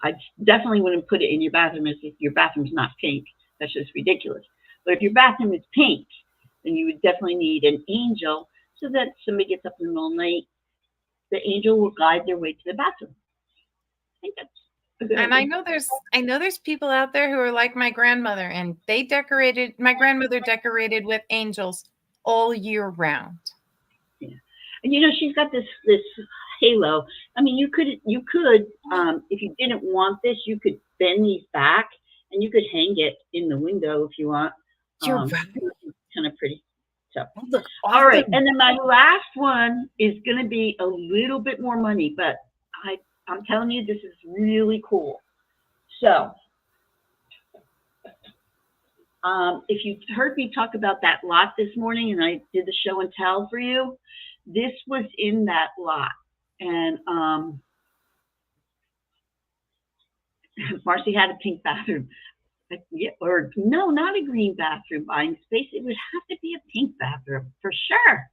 I definitely wouldn't put it in your bathroom if your bathroom's not pink. That's just ridiculous. But if your bathroom is pink, then you would definitely need an angel so that somebody gets up in the middle of the night, the angel will guide their way to the bathroom. I think that's a good And idea. I know there's people out there who are like my grandmother, and my grandmother decorated with angels all year round. Yeah. And you know, she's got this halo. I mean, you could if you didn't want this, you could bend these back and you could hang it in the window if you want. You're right. Kind of pretty. So, Look, all right. And then my last one is going to be a little bit more money, but I'm telling you, this is really cool. So, if you heard me talk about that lot this morning and I did the show and tell for you, this was in that lot. And Marcy had a pink bathroom. Yeah, or no, not a green bathroom buying space. It would have to be a pink bathroom for sure.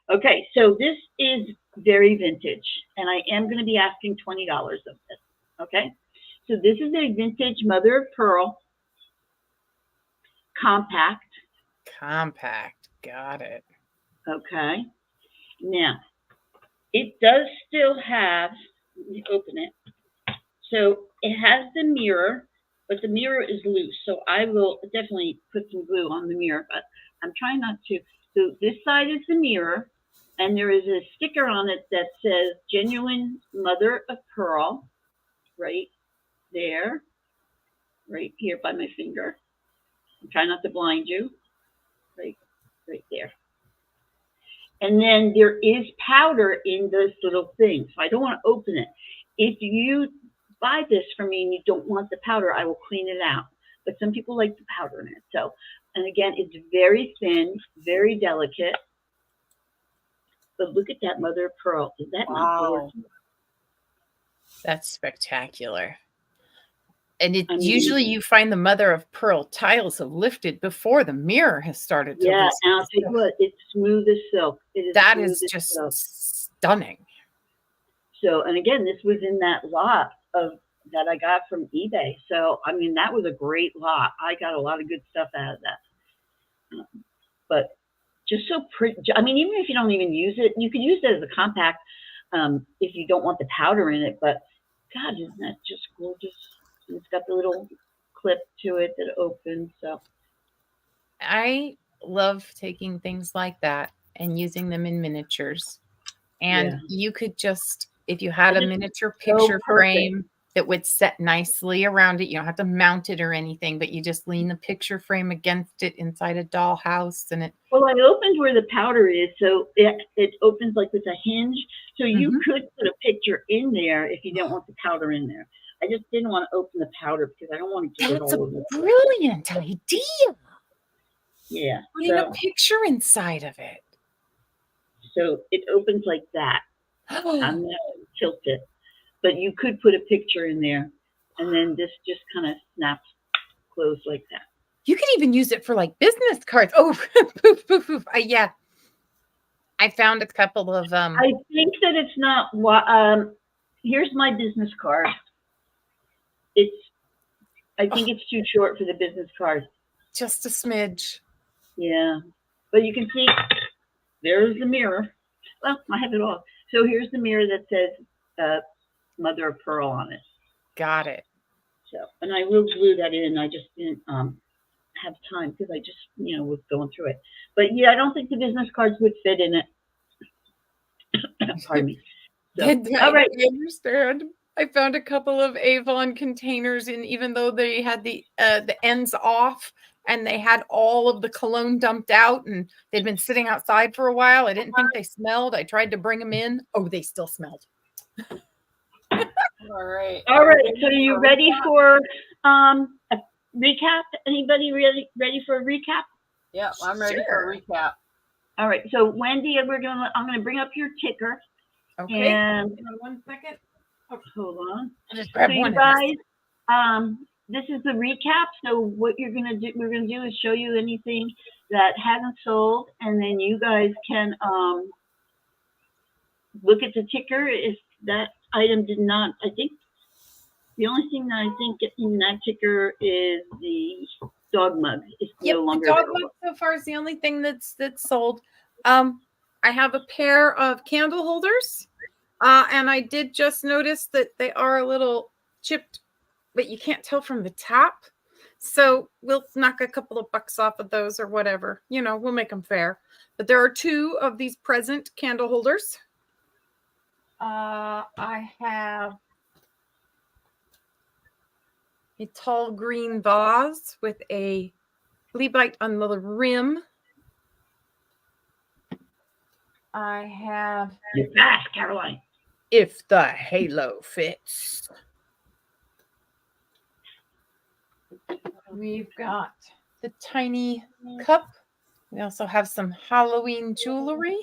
Okay, so this is very vintage, and I am going to be asking $20 of this. Okay, so this is a vintage mother of pearl compact. Compact. Got it. Okay, now it does still have. Let me open it. So it has the mirror, but the mirror is loose. So I will definitely put some glue on the mirror, but I'm trying not to. So this side is the mirror, and there is a sticker on it that says genuine mother of pearl right there, right here by my finger. I'm trying not to blind you. Right there. And then there is powder in this little thing. So I don't want to open it. If you buy this for me and you don't want the powder, I will clean it out. But some people like the powder in it. So, and again, it's very thin, very delicate. But look at that mother of pearl. Is that not gorgeous? That's spectacular. And usually you find the mother of pearl tiles have lifted before the mirror has started to lift. Yeah, and I'll tell you what, it's smooth as silk. That is just stunning. So, and again, this was in that lot that I got from eBay. So, I mean, that was a great lot. I got a lot of good stuff out of that. But just so pretty. I mean, even if you don't even use it, you can use it as a compact if you don't want the powder in it. But God, isn't that just gorgeous? And it's got the little clip to it that opens. So I love taking things like that and using them in miniatures. And you could just, if you had a miniature picture frame that would set nicely around it, you don't have to mount it or anything, but you just lean the picture frame against it inside a dollhouse, and it. Well, I opened where the powder is, so it opens like with a hinge. So you could put a picture in there if you don't want the powder in there. I just didn't want to open the powder because I don't want to get it all over. That's a brilliant idea. Yeah. Putting a picture inside of it. So it opens like that. I'm going to tilt it. But you could put a picture in there, and then this just kind of snaps closed like that. You could even use it for like business cards. Oh, poof, poof, poof. Yeah. I found a couple of. I think that it's not. Here's my business card. I think it's too short for the business card. Just a smidge. Yeah. But you can see there's the mirror. Well, I have it all. So here's the mirror that says mother of pearl on it. Got it. So, and I will glue that in. I just didn't have time because I just, was going through it. But yeah, I don't think the business cards would fit in it. Pardon me. So, all right. I understand. I found a couple of Avon containers, and even though they had the ends off and they had all of the cologne dumped out and they'd been sitting outside for a while, I didn't think they smelled. I tried to bring them in. Oh, they still smelled. All right. All right. So are you ready for a recap? Anybody ready for a recap? Yeah, I'm ready for a recap. All right. So Wendy, I'm going to bring up your ticker. Okay. And 1 second. Hold on. I'll just grab one. You guys, this is the recap. So what we're gonna do is show you anything that hasn't sold, and then you guys can look at the ticker. If that item did not, I think the only thing that I think in that ticker is the dog mug. It's no longer the dog available. mug so far is the only thing that's sold. I have a pair of candle holders. And I did just notice that they are a little chipped, but you can't tell from the top. So we'll knock a couple of bucks off of those or whatever. We'll make them fair. But there are 2 of these present candle holders. I have a tall green vase with a Leebite on the rim. I have. You're fast, Caroline. If the halo fits. We've got the tiny cup. We also have some Halloween jewelry.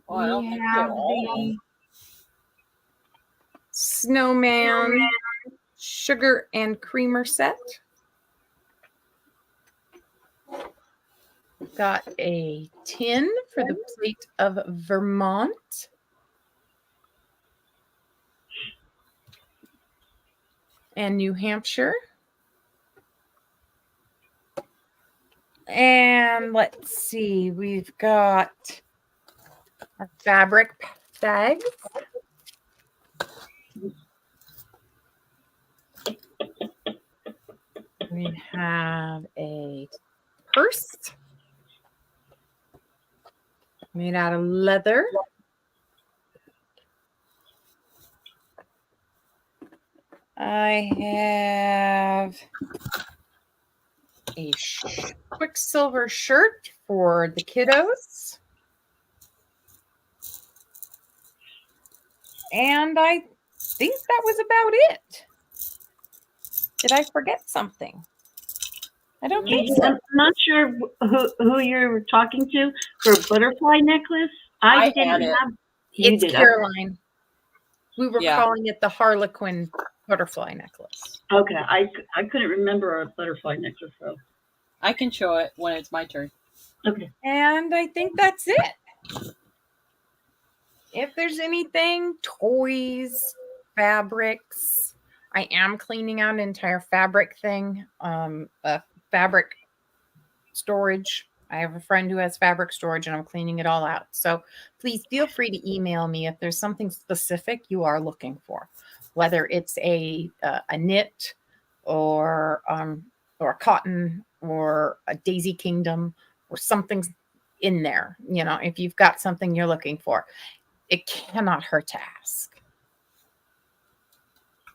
Oh, we have the snowman sugar and creamer set. We've got a tin for the plate of Vermont. And New Hampshire. And let's see, we've got our fabric bags. We have a purse made out of leather. I have a Quicksilver shirt for the kiddos. And I think that was about it. Did I forget something? I don't think so. I'm not sure who you're talking to for a butterfly necklace. I didn't have. It's did. Caroline. We were Yeah. calling it the Harlequin butterfly necklace. Okay, I couldn't remember a butterfly necklace though. I can show it when it's my turn. Okay. And I think that's it. If there's anything, toys, fabrics, I am cleaning out an entire fabric thing, fabric storage. I have a friend who has fabric storage and I'm cleaning it all out. So please feel free to email me if there's something specific you are looking for, whether it's a knit or cotton or a daisy kingdom or something in there. You know, if you've got something you're looking for, it cannot hurt to ask.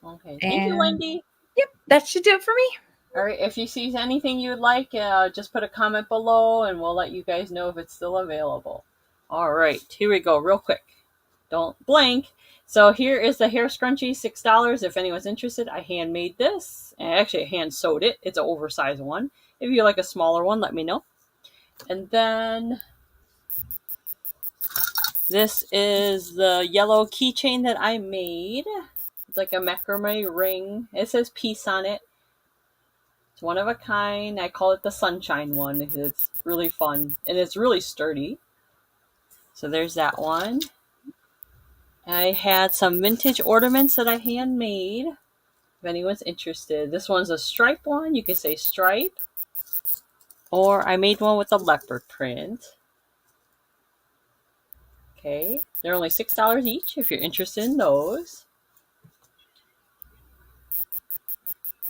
Okay. Thank you, Wendy. Yep, that should do it for me. All right. If you see anything you'd like, just put a comment below and we'll let you guys know if it's still available. All right. Here we go. Real quick. Don't blank. So here is the hair scrunchie, $6. If anyone's interested, I handmade this. And actually, I hand sewed it. It's an oversized one. If you like a smaller one, let me know. And then this is the yellow keychain that I made. It's like a macrame ring. It says peace on it. It's one of a kind. I call it the sunshine one. It's really fun. And it's really sturdy. So there's that one. I had some vintage ornaments that I handmade. If anyone's interested. This one's a stripe one. You can say stripe. Or I made one with a leopard print. Okay. They're only $6 each if you're interested in those.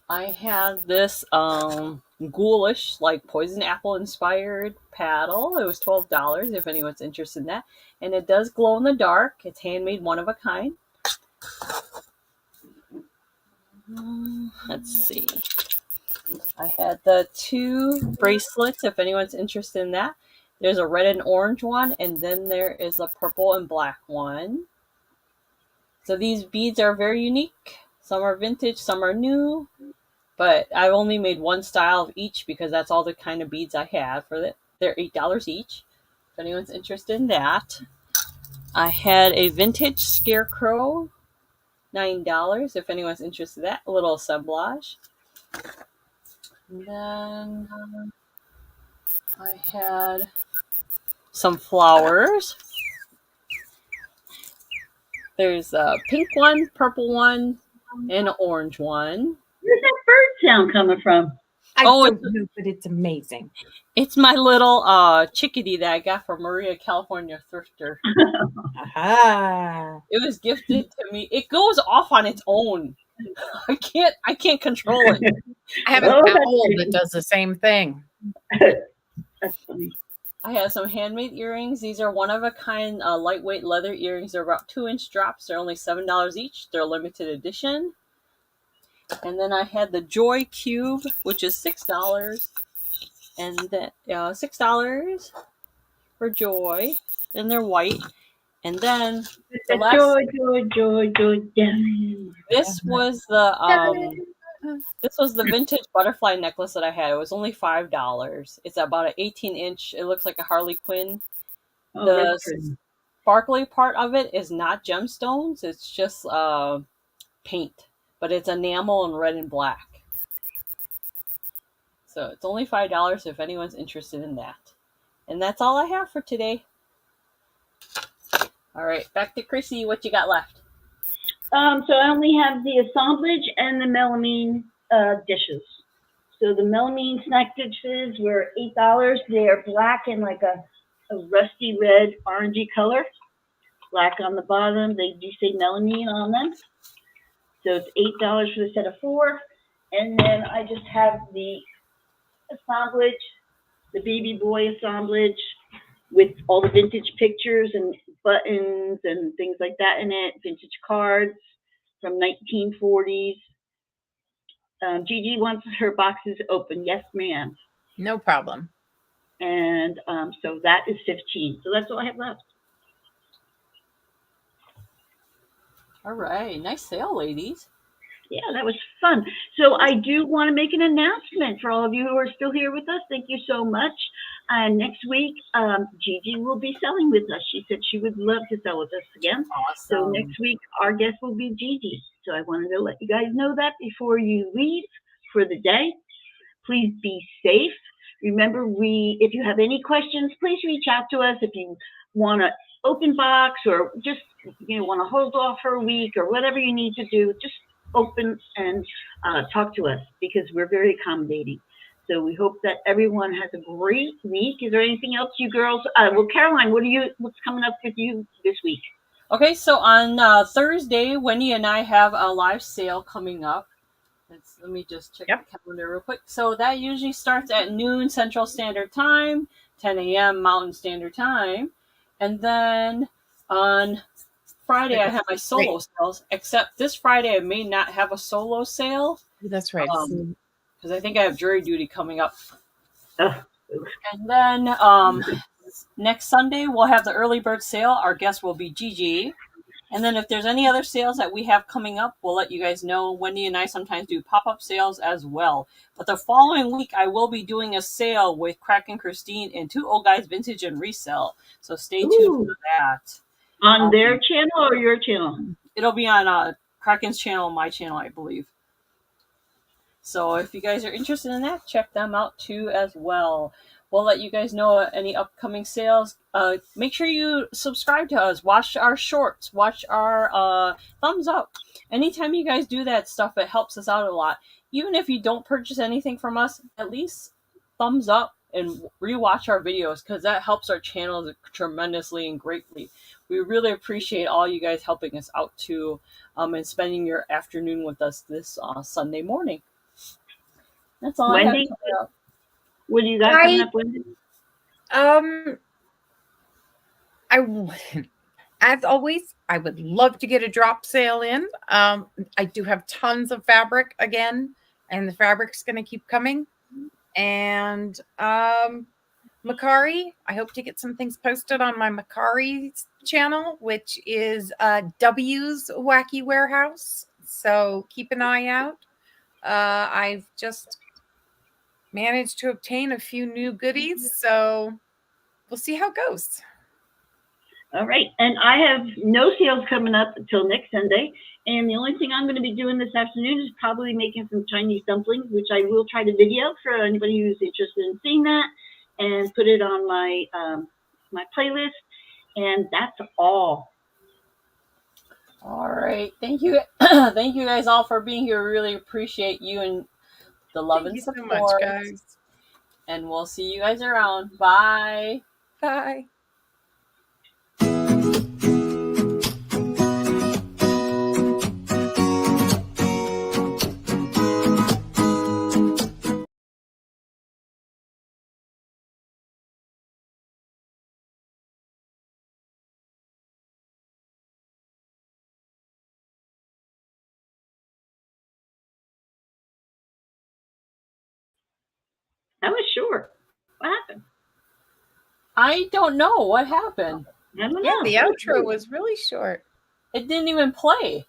I have this ghoulish, like poison apple inspired paddle. It was $12 if anyone's interested in that. And it does glow in the dark. It's handmade, one of a kind. Let's see. I had the 2 bracelets if anyone's interested in that. There's a red and orange one, and then there is a purple and black one. So these beads are very unique. Some are vintage, some are new. But I only made one style of each because that's all the kind of beads I have for it. They're $8 each. If anyone's interested in that. I had a vintage scarecrow, $9. If anyone's interested in that. A little assemblage. And then I had some flowers. There's a pink one, purple one, and an orange one. Where's that bird sound coming from? I don't know, but it's amazing. It's my little chickadee that I got from Maria, California thrifter. Aha. It was gifted to me. It goes off on its own. I can't control it. I have an owl that does the same thing. That's funny. I have some handmade earrings. These are one of a kind lightweight leather earrings. They're about 2-inch drops. They're only $7 each. They're limited edition. And then I had the Joy Cube, which is $6. And then $6 for Joy. And they're white. And then the last, joy. this was the vintage butterfly necklace that I had. It was only $5. It's about an 18-inch. It looks like a Harley Quinn. Oh, The sparkly part of it is not gemstones. It's just paint. but it's enamel and red and black. So it's only $5 if anyone's interested in that. And that's all I have for today. All right, back to Chrissy. What you got left? So I only have the assemblage and the melamine dishes. So the melamine snack dishes were $8. They are black and like a rusty red orangey color. Black on the bottom. They do say melamine on them. So it's $8 for the set of 4. And then I just have the assemblage, the baby boy assemblage with all the vintage pictures and buttons and things like that in it, vintage cards from 1940s. Gigi wants her boxes open. Yes, ma'am. No problem. And so that is 15. So that's all I have left. All right, nice sale, ladies. Yeah, that was fun. So I do want to make an announcement for all of you who are still here with us. Thank you so much. Next week, Gigi will be selling with us. She said she would love to sell with us again. Awesome. So next week, our guest will be Gigi. So I wanted to let you guys know that before you leave for the day. Please be safe. Remember, if you have any questions, please reach out to us. If you want to open box or just want to hold off for a week or whatever you need to do, just open and talk to us because we're very accommodating. So we hope that everyone has a great week. Is there anything else you girls? Well, Caroline, what's coming up with you this week? Okay, so on Thursday, Wendy and I have a live sale coming up. Let me just check the calendar real quick. So that usually starts at noon Central Standard Time, 10 a.m. Mountain Standard Time. And then on Friday, I have my solo sales, except this Friday I may not have a solo sale. That's right. Because I think I have jury duty coming up. Oh. And then next Sunday, we'll have the early bird sale. Our guest will be Gigi. And then if there's any other sales that we have coming up, we'll let you guys know. Wendy and I sometimes do pop-up sales as well. But the following week, I will be doing a sale with Crack and Christine and Two Old Guys Vintage and Resell. So stay tuned for that. On their channel or your channel? It'll be on Kraken's channel, my channel, I believe. So if you guys are interested in that, check them out too as well. We'll let you guys know any upcoming sales. Make sure you subscribe to us. Watch our shorts. Watch our thumbs up. Anytime you guys do that stuff, it helps us out a lot. Even if you don't purchase anything from us, at least thumbs up and rewatch our videos because that helps our channel tremendously and greatly. We really appreciate all you guys helping us out too and spending your afternoon with us this Sunday morning. That's all Wendy, I have to up. What do you got coming up, Wendy? As always, I would love to get a drop sale in. I do have tons of fabric again, and the fabric's going to keep coming. And Macari, I hope to get some things posted on my Macari channel, which is W's Wacky Warehouse. So keep an eye out. I've just managed to obtain a few new goodies, so we'll see how it goes. All right, and I have no sales coming up until next Sunday, and the only thing I'm going to be doing this afternoon is probably making some Chinese dumplings, which I will try to video for anybody who's interested in seeing that, and put it on my my playlist, and that's all. All right, thank you, thank you guys all for being here. Really appreciate you and the love and support. Thank you so much, guys. And we'll see you guys around. Bye. Bye. That was short. What happened? I don't know what happened. I don't know. Yeah, the outro was really short. It didn't even play.